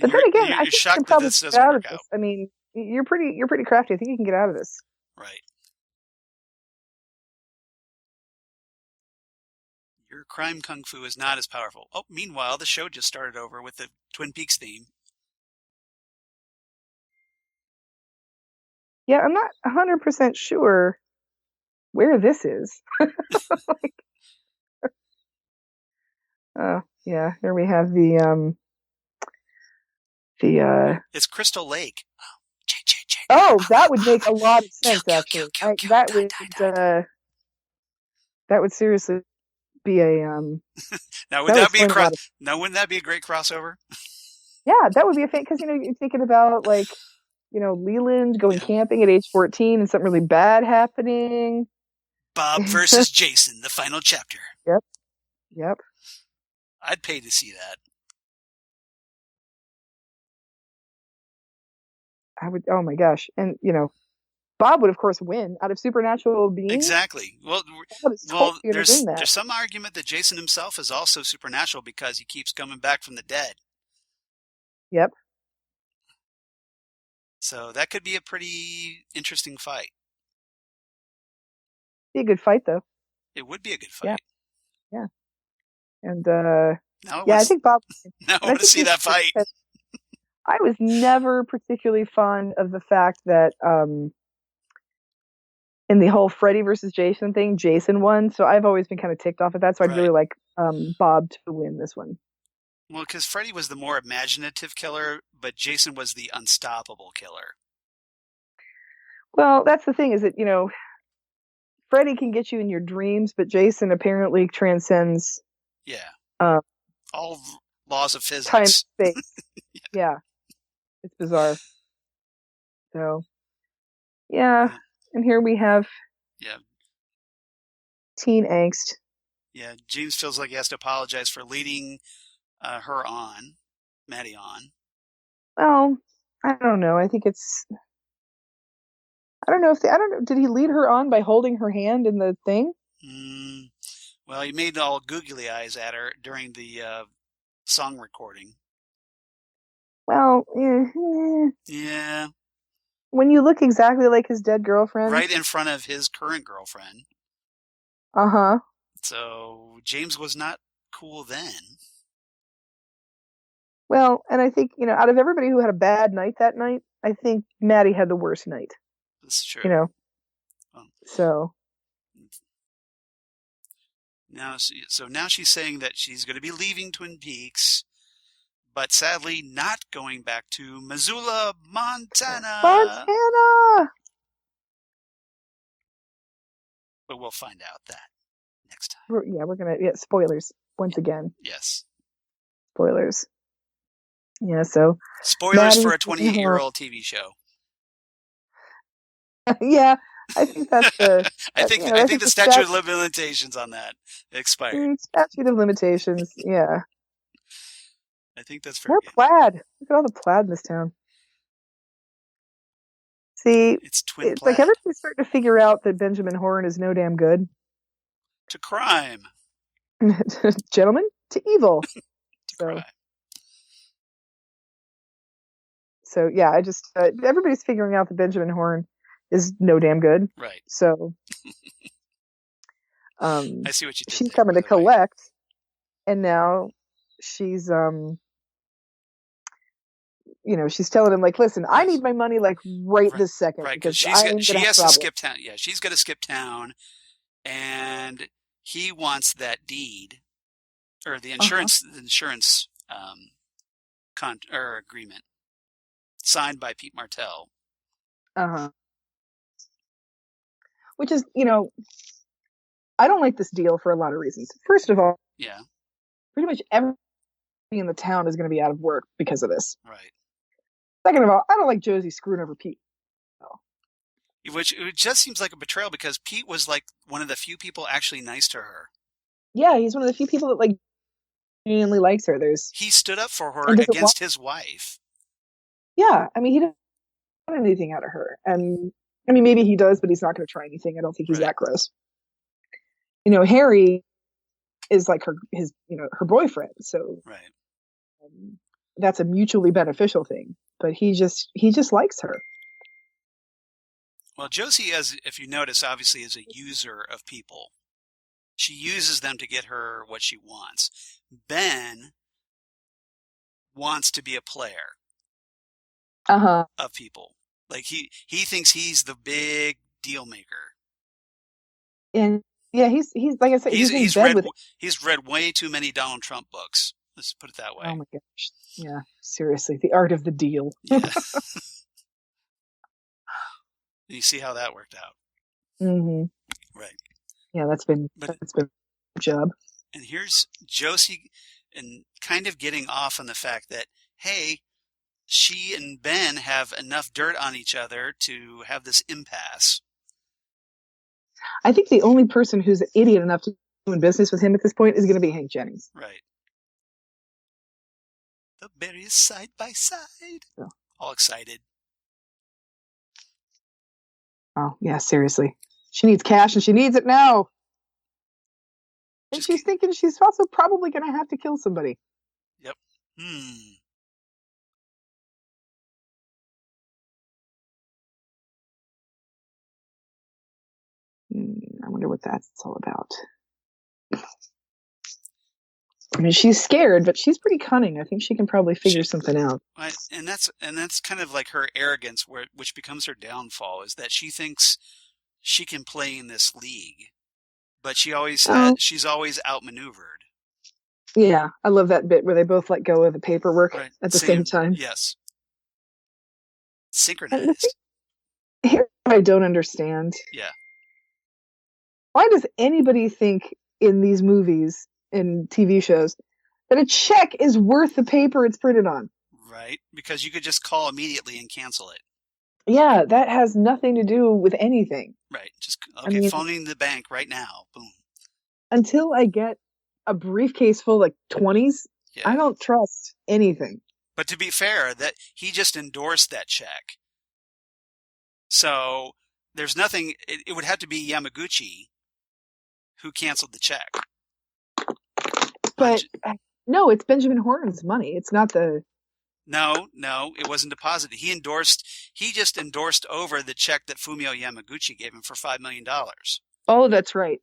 but then again, I think you can probably get out of this. I mean, you're pretty crafty. I think you can get out of this. Right. Your crime kung fu is not as powerful. Oh, meanwhile, the show just started over with the Twin Peaks theme. Yeah, I'm not 100% sure where this is. Yeah, here we have the it's Crystal Lake. Oh, that would make a lot of sense, actually. That would seriously be a now would that be wouldn't that be a great crossover? Yeah, that would be a thing, because you're thinking about Leland going camping at age 14 and something really bad happening. Bob versus Jason, the final chapter. Yep. I'd pay to see that. I would. Oh my gosh! And Bob would of course win out of supernatural beings. Exactly. Well, there's some argument that Jason himself is also supernatural because he keeps coming back from the dead. Yep. So that could be a pretty interesting fight. Be a good fight, though. It would be a good fight. Yeah. And I think Bob. Now I want to see that fight. I was never particularly fond of the fact that in the whole Freddy versus Jason thing, Jason won. So I've always been kind of ticked off at that. So I'd really like Bob to win this one. Well, because Freddy was the more imaginative killer, but Jason was the unstoppable killer. Well, that's the thing, is that, Freddy can get you in your dreams, but Jason apparently transcends all laws of physics. Time, space. Yeah. It's bizarre. So, and here we have teen angst. Yeah, James feels like he has to apologize for leading her on. Maddie on. Well, I don't know. I think it's. I don't know if I don't know. Did he lead her on by holding her hand in the thing? Well, he made all googly eyes at her during the song recording. Well, Yeah. When you look exactly like his dead girlfriend, Right in front of his current girlfriend. Uh-huh. So James was not cool then. Well, and I think, out of everybody who had a bad night that night, I think Maddie had the worst night. That's true. So. Now she's saying that she's going to be leaving Twin Peaks, but sadly not going back to Missoula, Montana. Montana! But we'll find out that next time. We're going to, spoilers once again. Yes. Spoilers. Yeah, so. Spoilers for a 28-year-old TV show. Yeah, I think that's the. I think the statute of limitations on that expired. Statute of limitations, yeah. I think that's fair. More plaid. Look at all the plaid in this town. See, it's twin it's plaid. like everybody's starting to figure out that Benjamin Horne is no damn good. To crime. Gentlemen, to evil. To crime. So yeah, I just everybody's figuring out that Benjamin Horne is no damn good. Right. So I see what you did. She's coming to collect, and now she's she's telling him, like, listen, I need my money like right this second. Right, because she has to skip town. Yeah, she's got to skip town, and he wants that deed or the insurance agreement signed by Pete Martell. Which is, I don't like this deal for a lot of reasons. First of all, pretty much everybody in the town is going to be out of work because of this. Right. Second of all, I don't like Josie screwing over Pete. Which it just seems like a betrayal because Pete was like one of the few people actually nice to her. Yeah, he's one of the few people that genuinely likes her. He stood up for her against his wife. Yeah, I mean, he didn't want anything out of her, and I mean, maybe he does, but he's not going to try anything. I don't think he's that gross. Harry is like her boyfriend, so that's a mutually beneficial thing. But he just likes her. Well, Josie, if you notice, obviously is a user of people. She uses them to get her what she wants. Ben wants to be a player of people. Like he thinks he's the big deal maker. And yeah, he's like I said, he's read way too many Donald Trump books. Let's put it that way. Oh my gosh. Yeah, seriously, the art of the deal. Yeah. You see how that worked out. Mm-hmm. Right. Yeah, that's been a job. And here's Josie and kind of getting off on the fact that, hey, she and Ben have enough dirt on each other to have this impasse. I think the only person who's an idiot enough to do business with him at this point is going to be Hank Jennings. Right. The berries side by side. Oh. All excited. Oh, yeah, seriously. She needs cash and she needs it now. And she's thinking she's also probably going to have to kill somebody. Yep. I wonder what that's all about. I mean, she's scared, but she's pretty cunning. I think she can probably figure something out. And that's kind of like her arrogance, which becomes her downfall, is that she thinks she can play in this league, but she's always outmaneuvered. Yeah, I love that bit where they both let go of the paperwork at the same time. Yes, synchronized. Here, I don't understand. Yeah. Why does anybody think in these movies and TV shows that a check is worth the paper it's printed on? Right, because you could just call immediately and cancel it. Yeah, that has nothing to do with anything. Right, just phoning the bank right now. Boom. Until I get a briefcase full of 20s, I don't trust anything. But to be fair, that he just endorsed that check. So there's nothing. It would have to be Yamaguchi who canceled the check. But no, it's Benjamin Horton's money. It's not the. No, it wasn't deposited. He just endorsed over the check that Fumio Yamaguchi gave him for $5 million. Oh, that's right.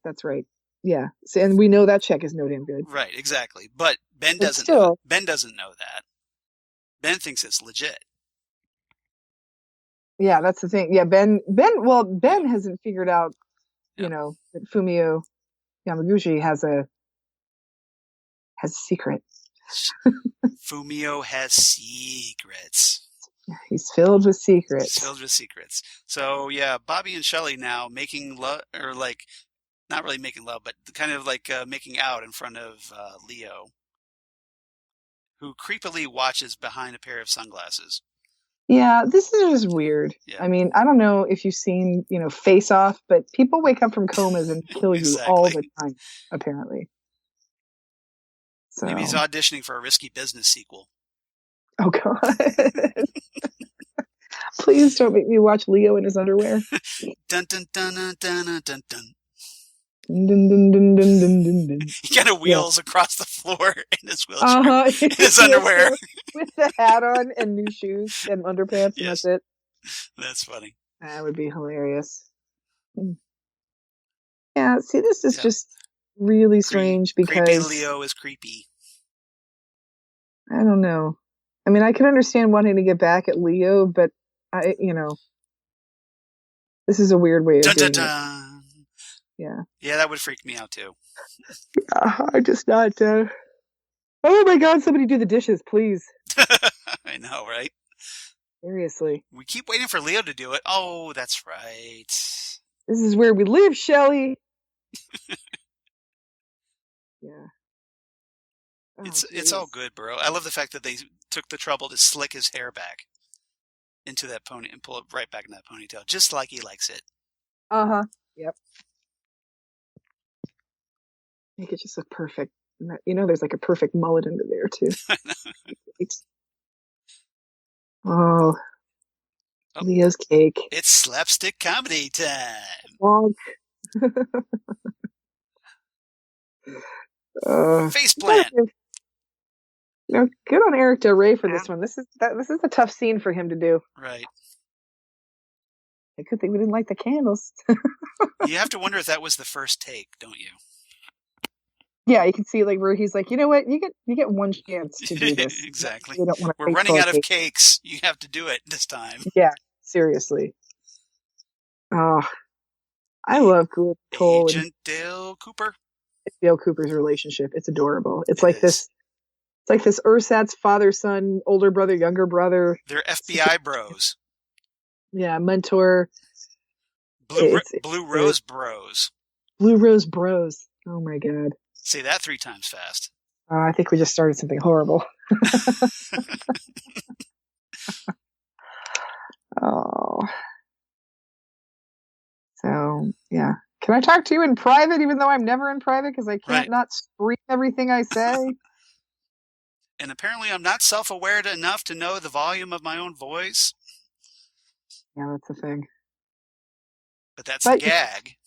Yeah. So, and we know that check is no damn good. Right, exactly. But Ben doesn't know that. Ben thinks it's legit. Yeah, that's the thing. Yeah, Ben hasn't figured out, that Fumio Yamaguchi has a secret. Fumio has secrets. He's filled with secrets. So yeah, Bobby and Shelley now making love, or like, not really making love, but kind of like making out in front of Leo, who creepily watches behind a pair of sunglasses. Yeah, this is just weird. Yeah. I mean, I don't know if you've seen, Face Off, but people wake up from comas and kill Exactly. you all the time, apparently. So. Maybe he's auditioning for a Risky Business sequel. Oh, God. Please don't make me watch Leo in his underwear. Dun, dun, dun, dun, dun, dun, dun, dun. Dun, dun, dun, dun, dun, dun, dun. He kind of wheels across the floor in his wheelchair, in his underwear. With the hat on and new shoes and underpants, and that's it. That's funny. That would be hilarious. Yeah, see, this is just really strange because... Creepy Leo is creepy. I don't know. I mean, I can understand wanting to get back at Leo, but this is a weird way of doing it. Yeah. Yeah, that would freak me out too. I'm just not. Oh my God! Somebody do the dishes, please. I know, right? Seriously. We keep waiting for Leo to do it. Oh, that's right. This is where we live, Shelley. Yeah. Oh, it's all good, bro. I love the fact that they took the trouble to slick his hair back into that pony and pull it right back in that ponytail, just like he likes it. Yep. Make it just look perfect. There's like a perfect mullet under there too. Oh, Leo's cake. It's slapstick comedy time. Wonk. Faceplant. Good on Eric Del Rey for this one. This is a tough scene for him to do. Right. I could think we didn't light the candles. You have to wonder if that was the first take, don't you? Yeah, you can see like where he's like, you know what, you get one chance to do this. Exactly. We're running out of cakes. You have to do it this time. Yeah, seriously. Oh, I love Cole Agent Dale Cooper. Dale Cooper's relationship. It's adorable. It's like this ersatz father-son, older brother, younger brother. They're FBI bros. Yeah, mentor. Blue Rose Bros. Blue Rose Bros. Oh my God. Say that 3 times fast. I think we just started something horrible. Oh. So, yeah. Can I talk to you in private, even though I'm never in private, because I can't not scream everything I say? And apparently I'm not self-aware enough to know the volume of my own voice. Yeah, that's the thing. But that's the gag.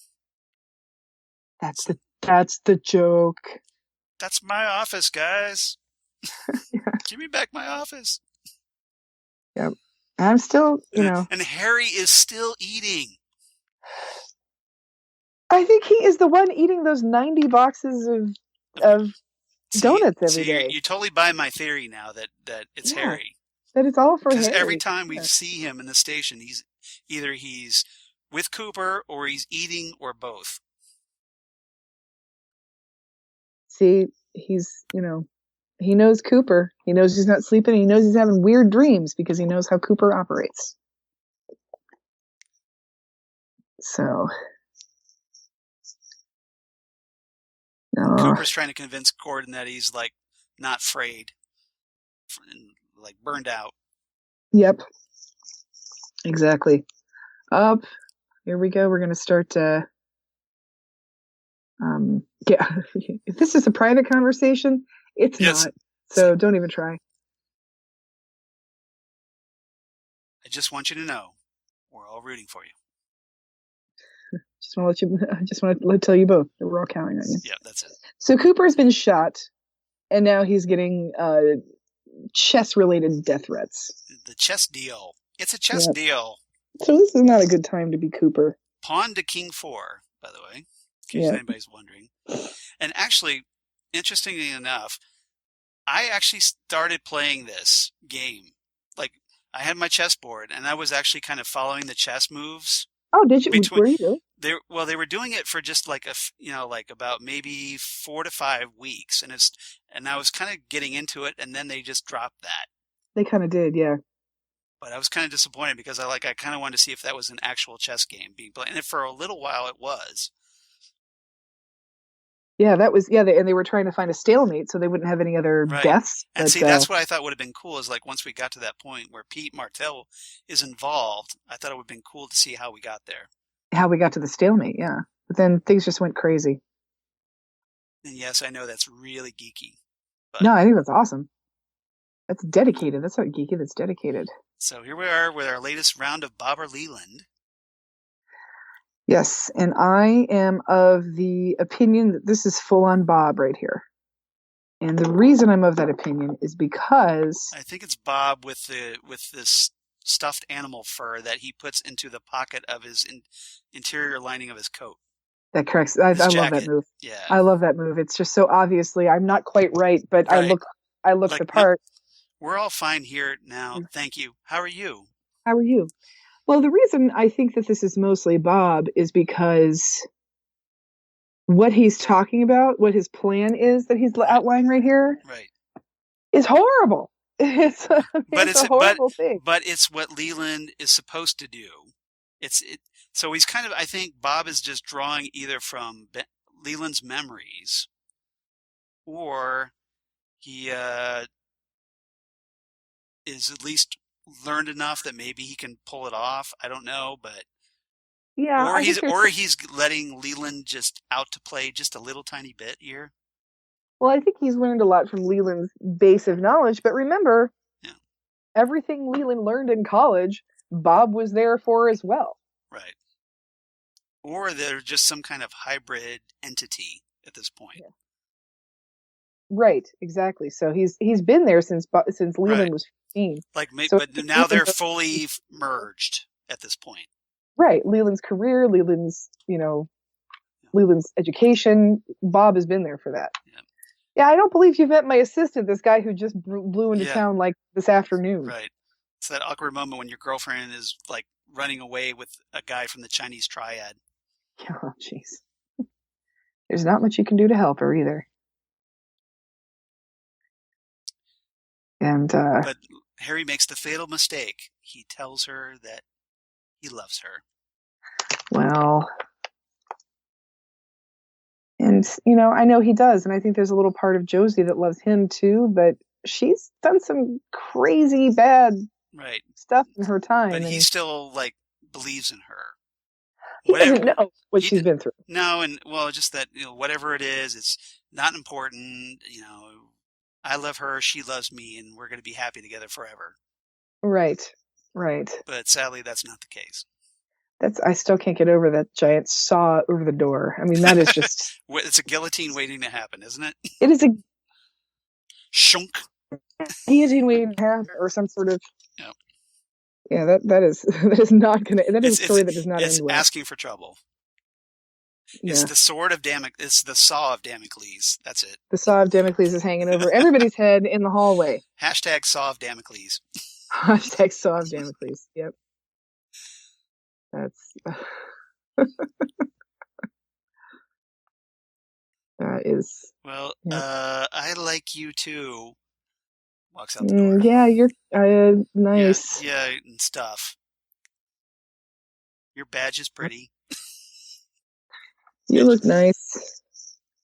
That's the joke. That's my office, guys. Give me back my office. Yep. I'm still, And Harry is still eating. I think he is the one eating those 90 boxes of donuts every day. You totally buy my theory now that it's Harry. That it's all for Harry. Because every time we see him in the station, he's with Cooper or he's eating or both. See, he's, he knows Cooper. He knows he's not sleeping. He knows he's having weird dreams because he knows how Cooper operates. So. Cooper's trying to convince Gordon that he's like not frayed, like burned out. Yep. Exactly. Up. Here we go. We're going to start. Yeah. If this is a private conversation, it's not. So don't even try. I just want you to know we're all rooting for you. Just want to tell you both that we're all counting on you. Yeah, that's it. So Cooper's been shot, and now he's getting chess-related death threats. The chess deal. It's a chess deal. So this is not a good time to be Cooper. Pawn to King 4, by the way, in case anybody's wondering. And actually, interestingly enough, I actually started playing this game. Like, I had my chessboard, and I was actually kind of following the chess moves. Oh, did you? Were you doing? They were doing it for just like about maybe 4 to 5 weeks, and I was kind of getting into it, and then they just dropped that. They kind of did, yeah. But I was kind of disappointed because I kind of wanted to see if that was an actual chess game being played, and for a little while it was. Yeah, that was and they were trying to find a stalemate so they wouldn't have any other deaths. And see, that's what I thought would have been cool is like once we got to that point where Pete Martell is involved, I thought it would have been cool to see how we got there. How we got to the stalemate, yeah. But then things just went crazy. And yes, I know that's really geeky. But no, I think that's awesome. That's dedicated. That's not geeky, that's dedicated. So here we are with our latest round of Bob or Leland. Yes, and I am of the opinion that this is full-on Bob right here. And the reason I'm of that opinion is because I think it's Bob with this stuffed animal fur that he puts into the pocket of his interior lining of his coat. That corrects. I love that move. Yeah, I love that move. It's just so obviously I'm not quite right, but I look like, the part. We're all fine here now. Thank you. How are you? How are you? Well, the reason I think that this is mostly Bob is because what he's talking about, what his plan is that he's outlining right here, is horrible. It's a horrible thing. But it's what Leland is supposed to do. So he's kind of, I think Bob is just drawing either from Leland's memories or he is at least learned enough that maybe he can pull it off. I don't know, but he's letting Leland just out to play just a little tiny bit here. Well, I think he's learned a lot from Leland's base of knowledge, but remember, everything Leland learned in college, Bob was there for as well. Right. Or they're just some kind of hybrid entity at this point. Yeah. Right, exactly. So he's been there since Leland was 15. But now they're fully merged at this point. Right. Leland's career, Leland's education, Bob has been there for that. Yeah, I don't believe you've met my assistant, this guy who just blew into town like this afternoon. Right. It's that awkward moment when your girlfriend is like running away with a guy from the Chinese triad. Oh, jeez. There's not much you can do to help her either. And but Harry makes the fatal mistake. He tells her that he loves her. Well, and I know he does, and I think there's a little part of Josie that loves him too, but she's done some crazy bad stuff in her time. But he still believes in her. He doesn't know what she's been through. No, and just that whatever it is, it's not important. I love her, she loves me, and we're going to be happy together forever. Right. But sadly, that's not the case. I still can't get over that giant saw over the door. I mean, that is just... It's a guillotine waiting to happen, isn't it? It is a... Shunk. Guillotine waiting to happen, or some sort of... Yep. Yeah, that is not going to... That is a story that does not end well. It's asking for trouble. Yeah. It's the sword of Damocles. It's the saw of Damocles. That's it. The saw of Damocles is hanging over everybody's head in the hallway. Hashtag saw of Damocles. Hashtag saw of Damocles. Yep. That's... that is... Well, I like you too. Walks out the door. Yeah, you're nice. Yeah, and stuff. Your badge is pretty. You look nice.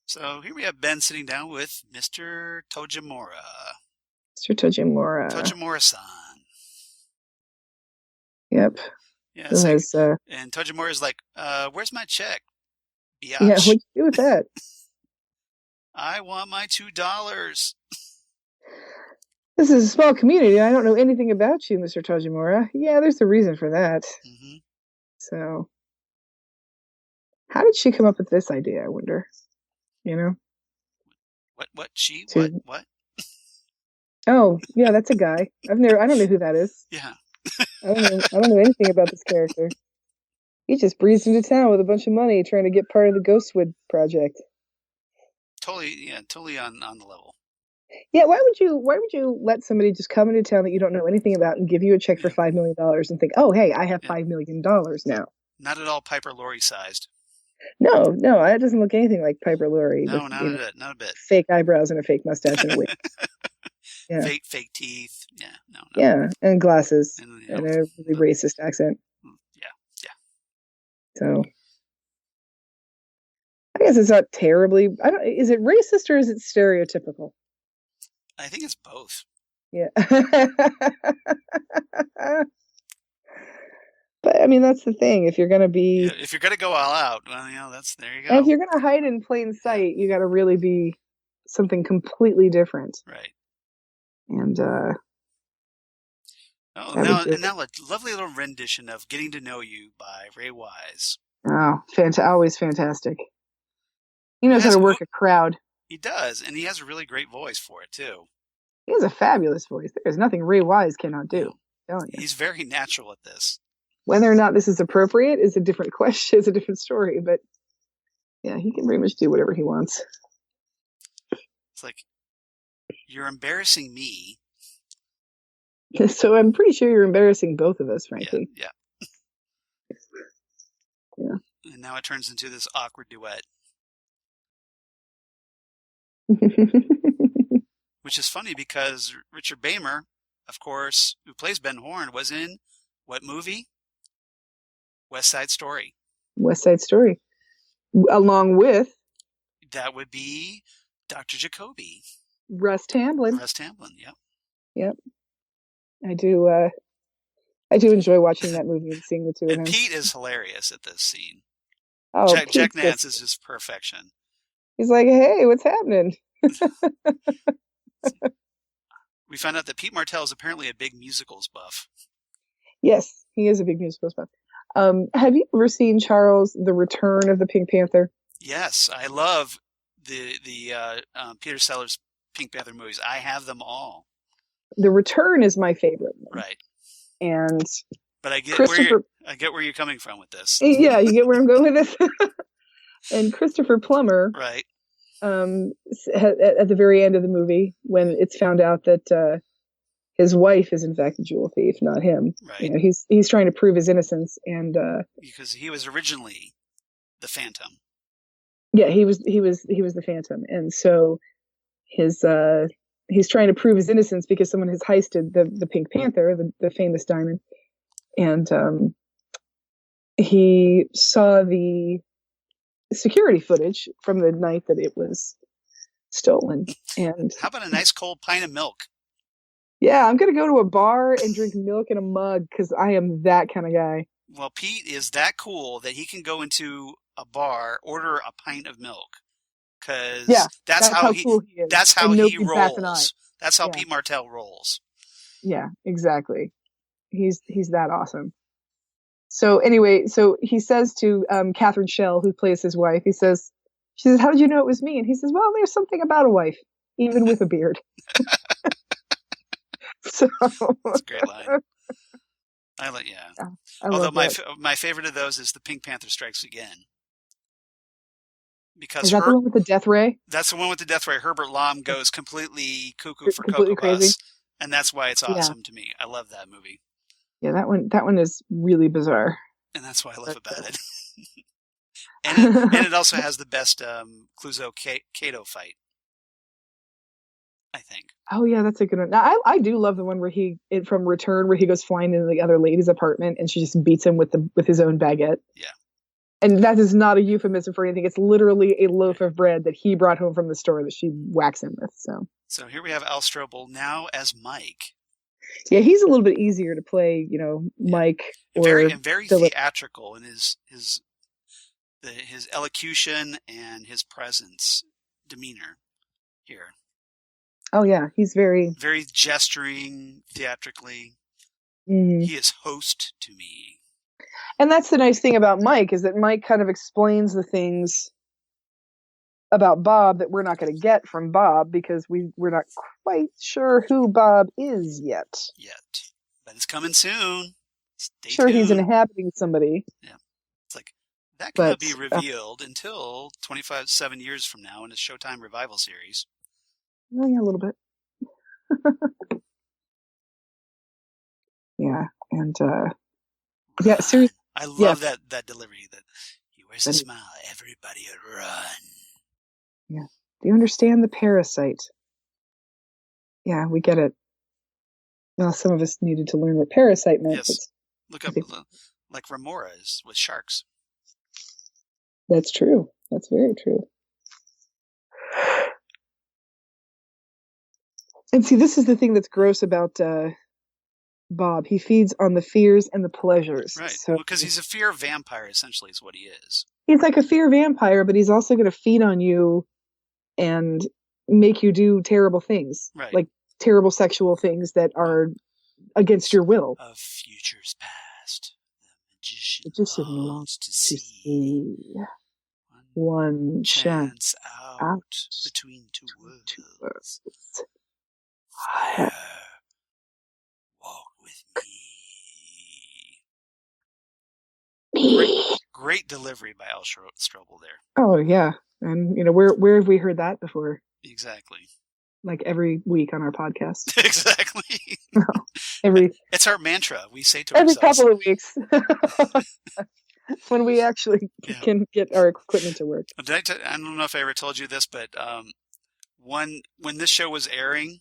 So here we have Ben sitting down with Mr. Tojimura. Mr. Tojimura. Tojimura-san. Yep. Yeah. And Tojimura's like, where's my check? Biatch. Yeah, what'd you do with that? I want my $2. This is a small community. I don't know anything about you, Mr. Tajimura. Yeah, there's a reason for that. Mm-hmm. So, how did she come up with this idea, I wonder? You know? What? She? To What? Oh, yeah, that's a guy. I don't know who that is. Yeah. I don't know anything about this character. He just breezed into town with a bunch of money trying to get part of the Ghostwood project. Totally on the level. Yeah, why would you let somebody just come into town that you don't know anything about and give you a check for Yeah. $5 million and think, oh, hey, I have Yeah. $5 million now? Not at all Piper Laurie sized. No, that doesn't look anything like Piper Laurie No, with not a bit. fake eyebrows and a fake mustache and a wig. Yeah, Fake teeth. Yeah, no. yeah, and glasses And, and a really racist accent. Yeah. So I guess it's not terribly. I don't. Is it racist or is it stereotypical? I think it's both. Yeah. But I mean, that's the thing. If you're gonna be, If you're gonna go all out, well, there you and if go. you're gonna hide in plain sight, you got to really be something completely different. Right. And now a lovely little rendition of "Getting to Know You" by Ray Wise. always fantastic. He knows how to work a crowd. He does, and he has a really great voice for it too. He has a fabulous voice. There's nothing Ray Wise cannot do. I'm telling you. He's very natural at this. Whether or not this is appropriate is a different question. Is a different story. But yeah, he can pretty much do whatever he wants. It's like, you're embarrassing me. So I'm pretty sure you're embarrassing both of us, frankly. Yeah. Yeah. And now it turns into this awkward duet. Which is funny because Richard Beymer, of course, who plays Ben Horne, was in what movie? West Side Story. West Side Story. Along with... That would be Dr. Jacoby. Russ Tamblyn, yep. Yep. I do enjoy watching that movie and seeing the two of them. And Pete is hilarious at this scene. Oh, Jack Nance is just perfection. He's like, hey, what's happening? We found out that Pete Martell is apparently a big musicals buff. Yes, he is a big musicals buff. Have you ever seen, Charles, The Return of the Pink Panther? Yes, I love the Peter Sellers Pink Panther movies. I have them all. The Return is my favorite one. Right. But I get where you're coming from with this. Yeah, you get where I'm going with this. And Christopher Plummer, right, at the very end of the movie, when it's found out that his wife is in fact a jewel thief, not him. Right. He's trying to prove his innocence, and because he was originally the Phantom. Yeah, he was the Phantom, and so he's trying to prove his innocence because someone has heisted the Pink Panther, the famous diamond, and he saw the security footage from the night that it was stolen. And how about a nice cold pint of milk? Yeah, I'm gonna go to a bar and drink milk in a mug because I am that kind of guy. Well, Pete is that cool that he can go into a bar, order a pint of milk, because that's how cool he is. That's how he rolls. That's how Pete Martell rolls. Yeah, exactly. He's that awesome. So anyway, he says to Catherine Schell, who plays his wife, she says, how did you know it was me? And he says, well, there's something about a wife, even with a beard. So that's a great line. Although my favorite of those is the Pink Panther Strikes Again. Because is that the one with the death ray? That's the one with the death ray. Herbert Lom goes completely cuckoo for Cocoa Puffs, and that's why it's awesome to me. I love that movie. Yeah, that one is really bizarre, and that's what I love about it. and it also has the best Clouseau Kato fight, I think. Oh yeah, that's a good one. Now, I do love the one where from Return, where he goes flying into the other lady's apartment and she just beats him with his own baguette. Yeah. And that is not a euphemism for anything. It's literally a loaf of bread that he brought home from the store that she whacks him with. So here we have Al Strobel now as Mike. Yeah, he's a little bit easier to play, Mike. Very theatrical in his elocution and his presence, demeanor here. Oh yeah, he's very gesturing theatrically. Mm-hmm. He is host to me. And that's the nice thing about Mike, is that Mike kind of explains the things about Bob that we're not going to get from Bob, because we're not quite sure who Bob is yet. But it's coming soon. Stay sure tuned. He's inhabiting somebody. Yeah. It's like, that cannot be revealed until 7 years from now in a Showtime revival series. Oh yeah, a little bit. Yeah, and yeah, seriously. I love that delivery. That he wears a smile. Everybody run. Yeah. Do you understand the parasite? Yeah, we get it. Well, some of us needed to learn what parasite meant. Yes. Look up, like Remora is with sharks. That's true. That's very true. And see, this is the thing that's gross about Bob. He feeds on the fears and the pleasures. Right. So, because he's a fear vampire, essentially, is what he is. He's like a fear vampire, but he's also going to feed on you and make you do terrible things. Right. Like terrible sexual things that are against your will. Of futures past, the magician longs to see one chance out between two worlds. Fire, walk with me. Great delivery by Al Strobel there. Oh yeah, and where have we heard that before? Exactly. Like every week on our podcast. Exactly. It's our mantra. We say to every ourselves couple of weeks when we actually can get our equipment to work. I don't know if I ever told you this, but when this show was airing,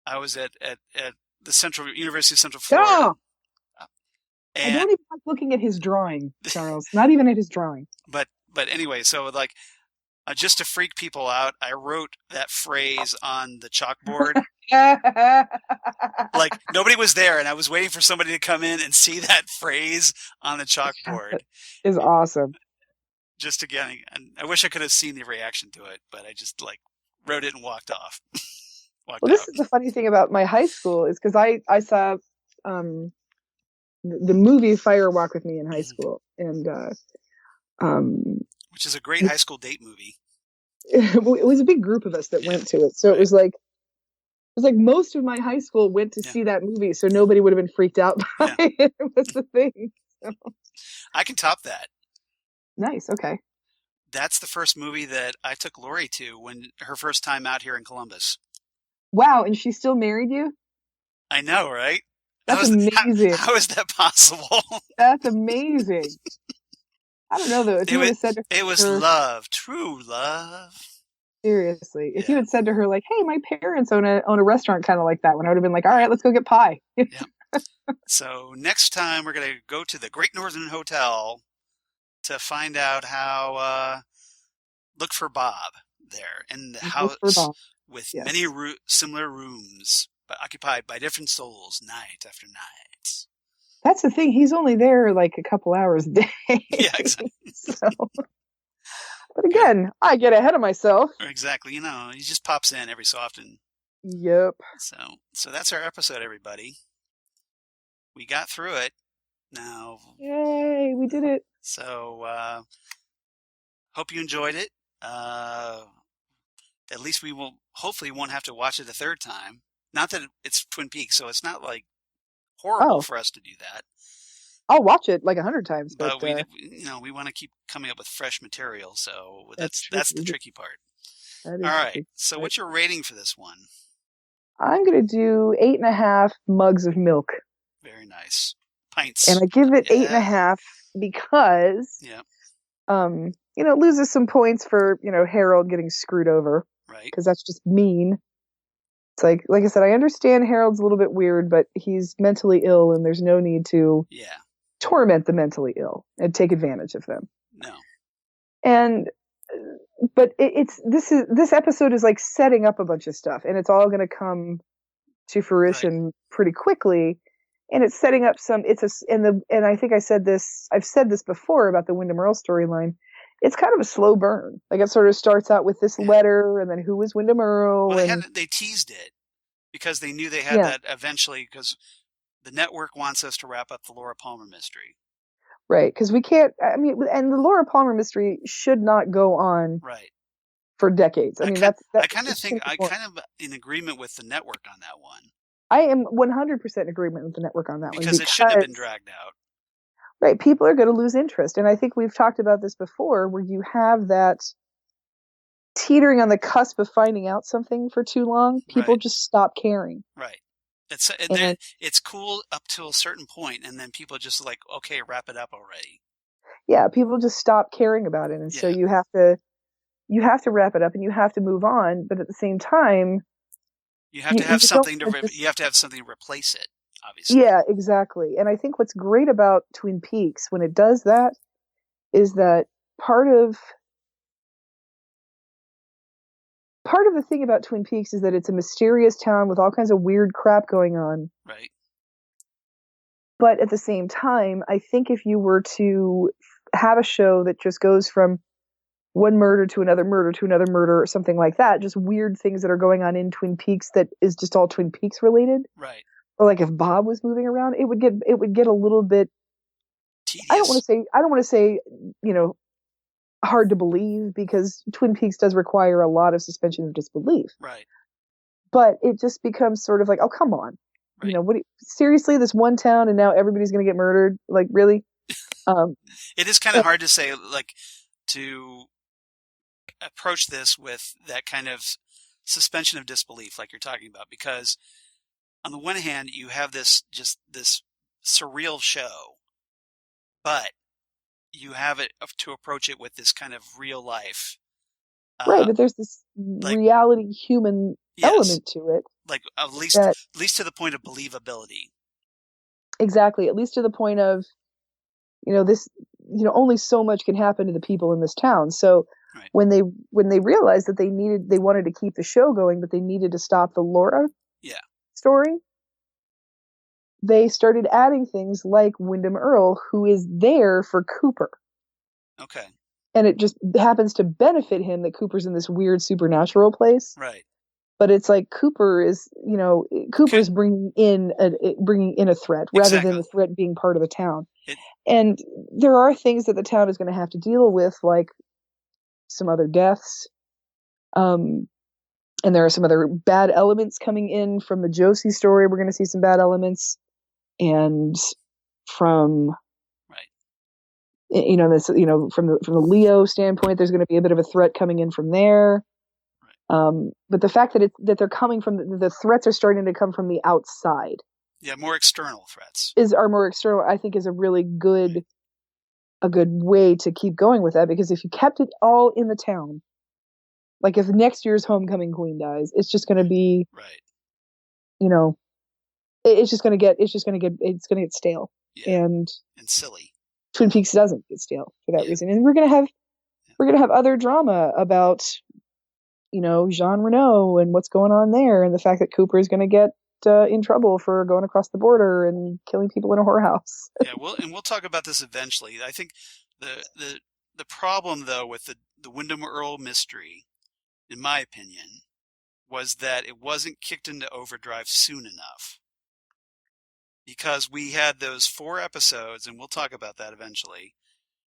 I was at the University of Central Florida. Oh! I don't even like looking at his drawing, Charles. Not even at his drawing. But anyway, so like just to freak people out, I wrote that phrase on the chalkboard. Like nobody was there, and I was waiting for somebody to come in and see that phrase on the chalkboard. Is awesome. Just again, and I wish I could have seen the reaction to it, but I just wrote it and walked off. This is the funny thing about my high school, is because I saw the movie Fire Walk with Me in high school, and which is a great high school date movie. It was a big group of us that went to it, so it was like most of my high school went to see that movie, so nobody would have been freaked out by it. It was the thing. So. I can top that. Nice. Okay. That's the first movie that I took Lori to when her first time out here in Columbus. Wow, and she still married you? I know, right? That's amazing. How is that possible? That's amazing. I don't know though. If you would have said to her, it was love, true love. Seriously, if you had said to her like, "Hey, my parents own a restaurant kind of like that," one, I would have been like, "All right, let's go get pie." Yeah. So next time we're gonna go to the Great Northern Hotel to find out how. Look for Bob there in the house with many similar rooms, but occupied by different souls, night after night. That's the thing. He's only there like a couple hours a day. Yeah, exactly. But again, I get ahead of myself. Exactly. He just pops in every so often. Yep. So that's our episode, everybody. We got through it. Now. Yay, we did it. So, hope you enjoyed it. At least we hopefully won't have to watch it a third time. Not that it's Twin Peaks, so it's not like horrible for us to do that. I'll watch it like 100 times, but we want to keep coming up with fresh material, so that's the tricky part. All right, so what's your rating for this one? I'm gonna do 8.5 mugs of milk. Very nice. Pints. And I give it 8.5 because it loses some points for Harold getting screwed over, right? Because that's just mean. It's like I said, I understand Harold's a little bit weird, but he's mentally ill, and there's no need to torment the mentally ill and take advantage of them. No. But this episode is like setting up a bunch of stuff, and it's all going to come to fruition pretty quickly. And it's setting up and I think I've said this before about the Wyndham Earle storyline. it's kind of a slow burn. Like it sort of starts out with this letter, and then who was Wyndham Earl? Well, they teased it because they knew they had that eventually, because the network wants us to wrap up the Laura Palmer mystery. Right, because we can't. I mean, and the Laura Palmer mystery should not go on for decades. I mean, I kind of in agreement with the network on that one. I am 100% in agreement with the network on that one because it shouldn't have been dragged out. Right, people are going to lose interest, and I think we've talked about this before, where you have that teetering on the cusp of finding out something for too long. People just stop caring. Right. It's cool up to a certain point, and then people just like, okay, wrap it up already. Yeah, people just stop caring about it, and so you have to wrap it up, and you have to move on. But at the same time, you have to have something to replace it. Obviously. Yeah, exactly. And I think what's great about Twin Peaks when it does that is that part of the thing about Twin Peaks is that it's a mysterious town with all kinds of weird crap going on. Right. But at the same time, I think if you were to have a show that just goes from one murder to another murder to another murder or something like that, just weird things that are going on in Twin Peaks that is just all Twin Peaks related. Right. Or like if Bob was moving around, it would get a little bit tedious. I don't want to say, hard to believe, because Twin Peaks does require a lot of suspension of disbelief. Right. But it just becomes sort of like, oh, come on. Right. Seriously, this one town and now everybody's going to get murdered? Like, really? It is kind of hard to say, like, to approach this with that kind of suspension of disbelief like you're talking about, because on the one hand, you have this surreal show, but you have it to approach it with this kind of real life. Right, but there's this reality human element to it. Like at least to the point of believability. Exactly, at least to the point of, only so much can happen to the people in this town. So when they realized that they wanted to keep the show going, but they needed to stop the Laura story, they started adding things like Wyndham Earl, who is there for Cooper. Okay. And it just happens to benefit him that Cooper's in this weird supernatural place. Right. But it's like Cooper is bringing in a threat rather than the threat being part of the town. And there are things that the town is going to have to deal with, like some other deaths. And there are some other bad elements coming in from the Josie story. We're going to see some bad elements. And from, from the Leo standpoint, there's going to be a bit of a threat coming in from there. But the fact that they're coming from the threats are starting to come from the outside. Yeah, more external threats are more external. I think is a really good way to keep going with that, because if you kept it all in the town, like if next year's homecoming queen dies, it's just going to be it's going to get stale and silly. Twin Peaks doesn't get stale for that reason, and we're going to have other drama about Jean Renault and what's going on there, and the fact that Cooper is going to get in trouble for going across the border and killing people in a whorehouse. We'll talk about this eventually. I think the problem though with the Wyndham Earl mystery, in my opinion, was that it wasn't kicked into overdrive soon enough. Because we had those 4 episodes, and we'll talk about that eventually,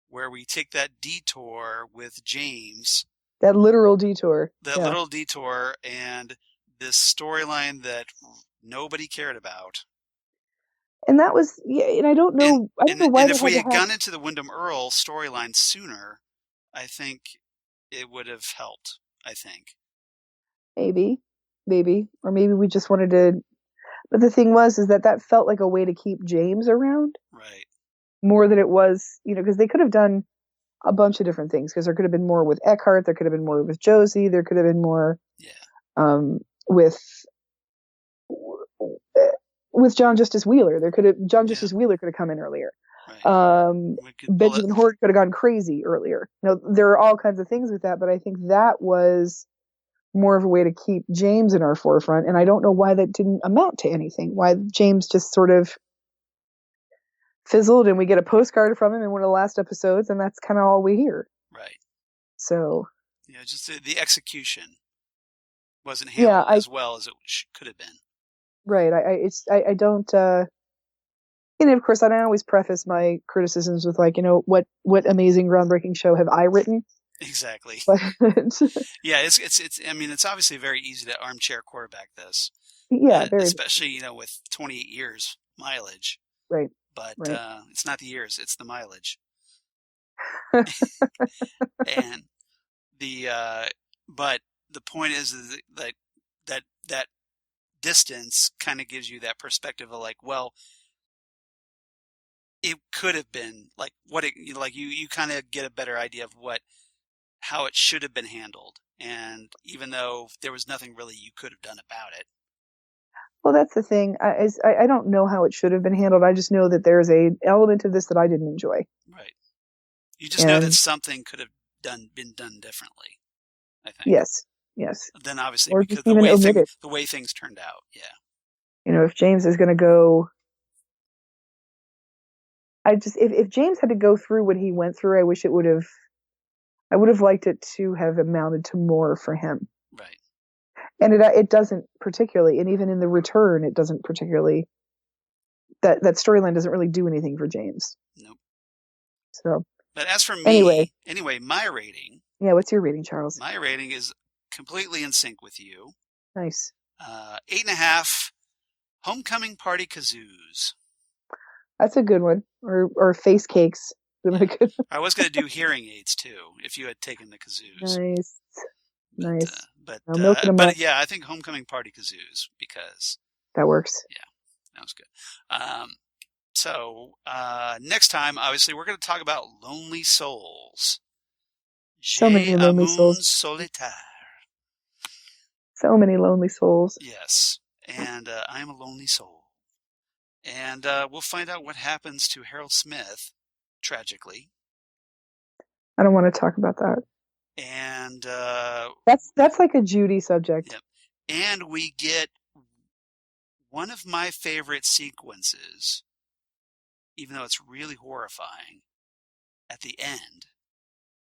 where we take that detour with James. That literal detour. Literal detour, and this storyline that nobody cared about. And that was, and I don't know why. And if we had gone into the Wyndham Earl storyline sooner, I think it would have helped. I think. Maybe, or maybe we just wanted to. But the thing is that felt like a way to keep James around, right? More than it was, because they could have done a bunch of different things. Because there could have been more with Eckhart, there could have been more with Josie, there could have been more, with John Justice Wheeler. John Justice Wheeler could have come in earlier. Right. Benjamin Hort could have gone crazy earlier. There are all kinds of things with that, but I think that was more of a way to keep James in our forefront, and I don't know why that didn't amount to anything. Why James just sort of fizzled, and we get a postcard from him in one of the last episodes, and that's kind of all we hear. Right. So Yeah, just the execution wasn't yeah, handled as well as it could have been. right. I don't. Of course, I don't always preface my criticisms with like, what amazing, groundbreaking show have I written? Exactly. But Yeah, it's. I mean, it's obviously very easy to armchair quarterback this, yeah, very especially with 28 years mileage. right, But right. it's not the years; it's the mileage. And the but the point is that distance kind of gives you that perspective of like, well, it could have been like what it like you kind of get a better idea of how it should have been handled, and even though there was nothing really you could have done about it. Well, that's the thing. I don't know how it should have been handled. I just know that there's a element of this that I didn't enjoy. Right. You just know that And something could have been done differently, I think. yes, Then obviously or because just even omitted. the way things turned out. Yeah. If James is going to go, if James had to go through what he went through, I would have liked it to have amounted to more for him. Right. And it doesn't particularly, and even in the return, it doesn't particularly. That storyline doesn't really do anything for James. Nope. So, but as for me, anyway, my rating. Yeah, what's your rating, Charles? My rating is completely in sync with you. Nice. 8.5 homecoming party kazoos. That's a good one. Or face cakes. Yeah. I was going to do hearing aids too, if you had taken the kazoos. Nice. But yeah, I think homecoming party kazoos because that works. Yeah, that was good. So next time, obviously, we're going to talk about Lonely Souls. So many lonely souls. Solitaire. So many lonely souls. Yes, and I am a lonely soul. And we'll find out what happens to Harold Smith, tragically. I don't want to talk about that. And that's like a Judy subject. Yep. And we get one of my favorite sequences, even though it's really horrifying, at the end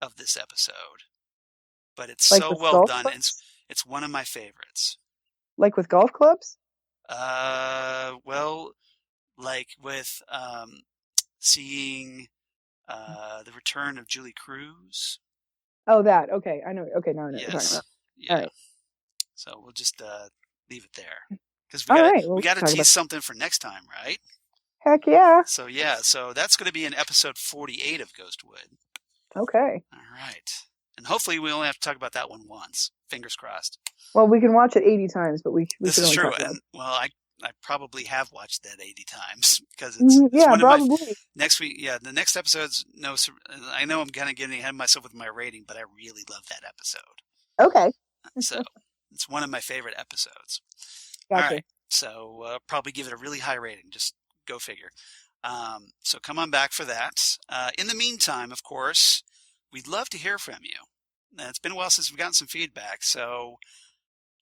of this episode. But it's like so well done. It's one of my favorites. Like with golf clubs? Well, like with seeing the return of Julie Cruz. Oh, that. Okay, I know. Okay, now I know yes. what you're talking about. Yeah. All right. So we'll just leave it there because we got to tease something for next time, right? Heck yeah. So that's going to be in episode 48 of Ghostwood. Okay. All right. And hopefully we only have to talk about that one once. Fingers crossed. Well, we can watch it 80 times, but we This can is only true. talk about And well, I probably have watched that 80 times because it's one probably. of my next week. Yeah, the next episode's I know I'm kind of getting ahead of myself with my rating, but I really love that episode. Okay. So it's one of my favorite episodes. Gotcha. All right. So probably give it a really high rating. Just go figure. So come on back for that. In the meantime, of course, we'd love to hear from you. It's been a while since we've gotten some feedback, so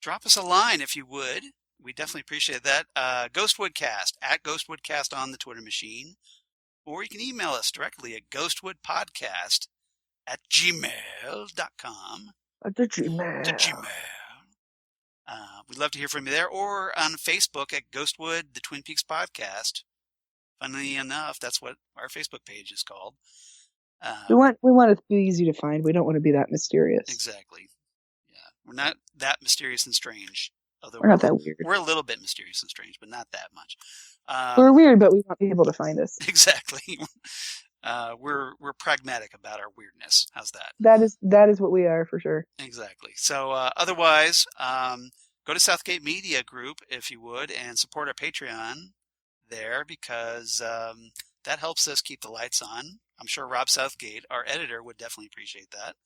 drop us a line if you would. We definitely appreciate that. Ghostwoodcast, at Ghostwoodcast on the Twitter machine. Or you can email us directly at ghostwoodpodcast@gmail.com. The Gmail. We'd love to hear from you there, or on Facebook at Ghostwood, the Twin Peaks Podcast. Funnily enough, that's what our Facebook page is called. We want it to be easy to find. We don't want to be that mysterious. Exactly. Yeah, we're not that mysterious and strange. Although we're not that weird. We're a little bit mysterious and strange, but not that much. We're weird, but we want people to find us. Exactly. We're pragmatic about our weirdness. How's that? That is what we are for sure. Exactly. So otherwise, go to Southgate Media Group if you would, and support our Patreon there because that helps us keep the lights on. I'm sure Rob Southgate, our editor, would definitely appreciate that.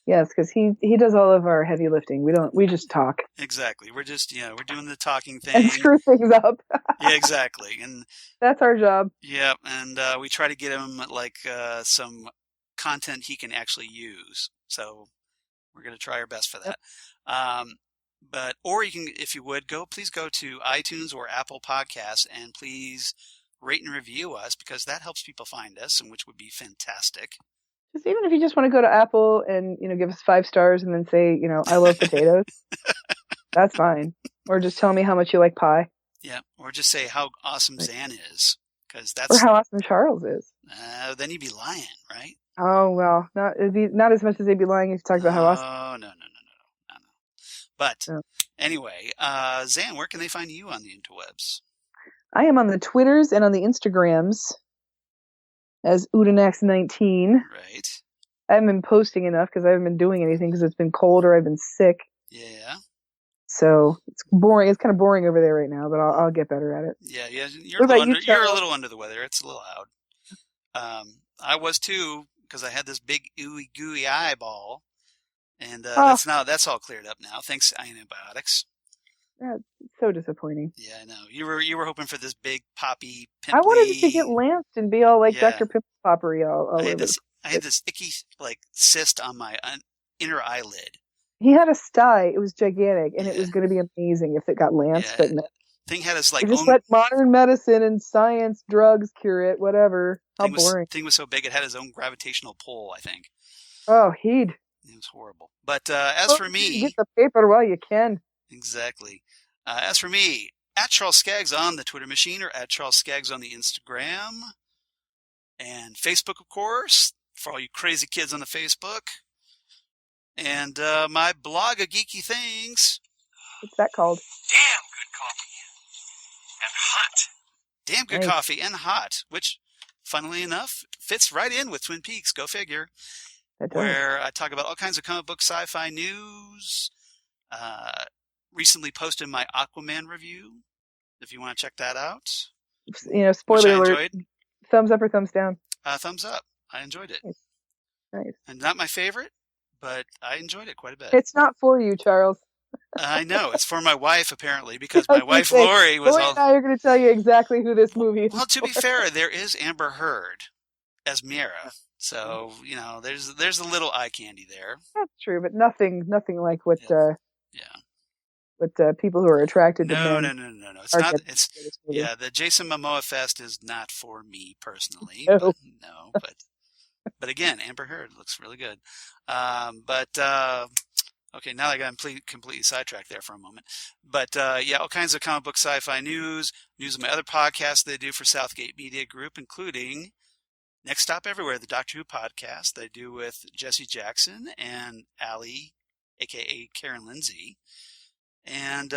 Yes, because he does all of our heavy lifting. We just talk. Exactly. We're just we're doing the talking thing and screw things up. Yeah, exactly. And that's our job. Yeah, and we try to get him like some content he can actually use. So we're going to try our best for that. Yep. Or you can, if you would, please go to iTunes or Apple Podcasts and please rate and review us because that helps people find us, and which would be fantastic. Just even if you just want to go to Apple and, give us 5 stars and then say, I love potatoes, that's fine. Or just tell me how much you like pie. Yeah, or just say how awesome Xan is, because that's. Or how awesome Charles is. Then you'd be lying, right? Oh, well, not as much as they'd be lying if you talked about how awesome. Oh, no. But anyway, Xan, where can they find you on the interwebs? I am on the Twitters and on the Instagrams as Udinax19. Right. I haven't been posting enough because I haven't been doing anything because it's been cold or I've been sick. Yeah. So it's boring. It's kind of boring over there right now, but I'll get better at it. Yeah. You're a little under the weather. It's a little loud. I was too, because I had this big ooey gooey eyeball, and that's all cleared up now. Thanks to antibiotics. That's so disappointing. Yeah, I know. You were hoping for this big poppy pimply. I wanted it to get lanced and be all like Dr. Pimple Poppery all over. I had this icky cyst on my inner eyelid. He had a sty. It was gigantic, and it was going to be amazing if it got lanced. Yeah. But no. Thing had us just let modern medicine and science, drugs cure it. Whatever. How boring. Thing was so big it had its own gravitational pull, I think. Oh, it was horrible. But as for me, get the paper while you can. Exactly. As for me, at Charles Skaggs on the Twitter machine or at Charles Skaggs on the Instagram and Facebook, of course, for all you crazy kids on the Facebook. And my blog of geeky things. What's that called? Damn good coffee and hot. Damn good coffee and hot, which, funnily enough, fits right in with Twin Peaks. Go figure. Where I talk about all kinds of comic book sci-fi news. Recently posted my Aquaman review, if you want to check that out. Spoiler alert. Thumbs up or thumbs down? Thumbs up. I enjoyed it. Nice. And not my favorite, but I enjoyed it quite a bit. It's not for you, Charles. I know. It's for my wife, apparently, because my wife, Lori, was all... and I are going to tell you exactly who this movie is. Well, to be fair, there is Amber Heard as Mira. So, there's a little eye candy there. That's true, but nothing like what... But people who are attracted to men. No. It's not. The Jason Momoa Fest is not for me personally. No. But again, Amber Heard looks really good. Okay, now I got completely sidetracked there for a moment. But all kinds of comic book sci-fi news of my other podcasts that I do for Southgate Media Group, including Next Stop Everywhere, the Doctor Who podcast that I do with Jesse Jackson and Allie, aka Karen Lindsay. And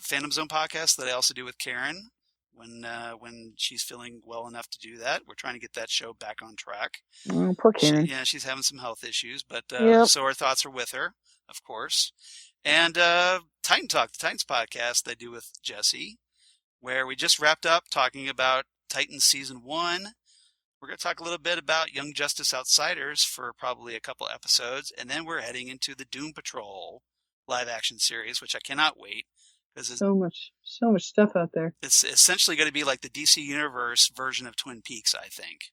Phantom Zone podcast that I also do with Karen when she's feeling well enough to do that. We're trying to get that show back on track. Oh, poor Karen. She's having some health issues, but so our thoughts are with her, of course. And Titan Talk, the Titans podcast that I do with Jesse, where we just wrapped up talking about Titans Season 1. We're going to talk a little bit about Young Justice Outsiders for probably a couple episodes, and then we're heading into the Doom Patrol live action series, which I cannot wait because it's so much stuff out there. It's essentially going to be like the DC Universe version of Twin Peaks, I think.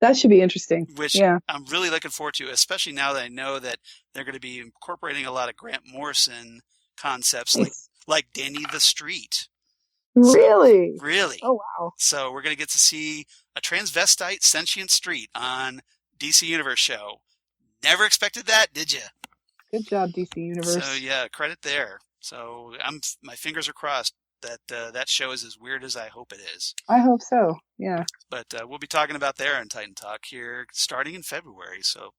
That should be interesting. Which I'm really looking forward to, especially now that I know that they're going to be incorporating a lot of Grant Morrison concepts, like Danny the Street. Really? Really. Oh wow! So we're going to get to see a transvestite sentient street on DC Universe show. Never expected that, did you? Good job, DC Universe. So credit there. So my fingers are crossed that that show is as weird as I hope it is. I hope so. Yeah. But we'll be talking about there in Titan Talk here starting in February. So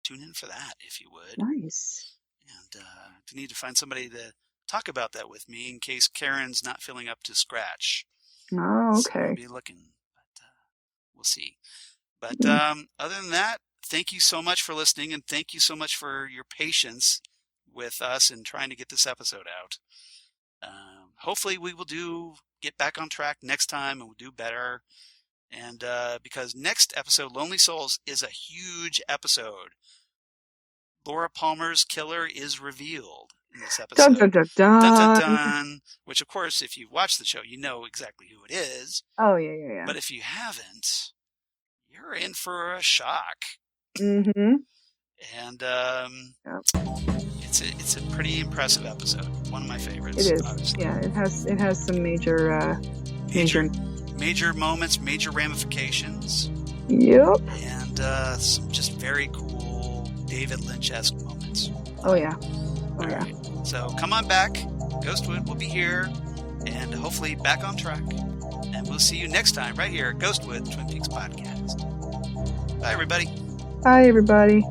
tune in for that if you would. Nice. And I need to find somebody to talk about that with me in case Karen's not feeling up to scratch. Oh, okay. So I'll be looking, but we'll see. But other than that, thank you so much for listening, and thank you so much for your patience with us in trying to get this episode out. Hopefully we will get back on track next time, and we'll do better. And because next episode, Lonely Souls, is a huge episode. Laura Palmer's killer is revealed in this episode. Dun, dun, dun, dun. Dun, dun, dun. Which, of course, if you watch the show, you know exactly who it is. Oh, yeah. But if you haven't, you're in for a shock. Mm-hmm. And it's a pretty impressive episode. One of my favorites. It is. Obviously. Yeah, it has some major moments, major ramifications. Yep. And some just very cool David Lynch-esque moments. Oh, yeah. All right. So come on back. Ghostwood will be here and hopefully back on track. And we'll see you next time right here at Ghostwood Twin Peaks Podcast. Bye, everybody. Bye, everybody.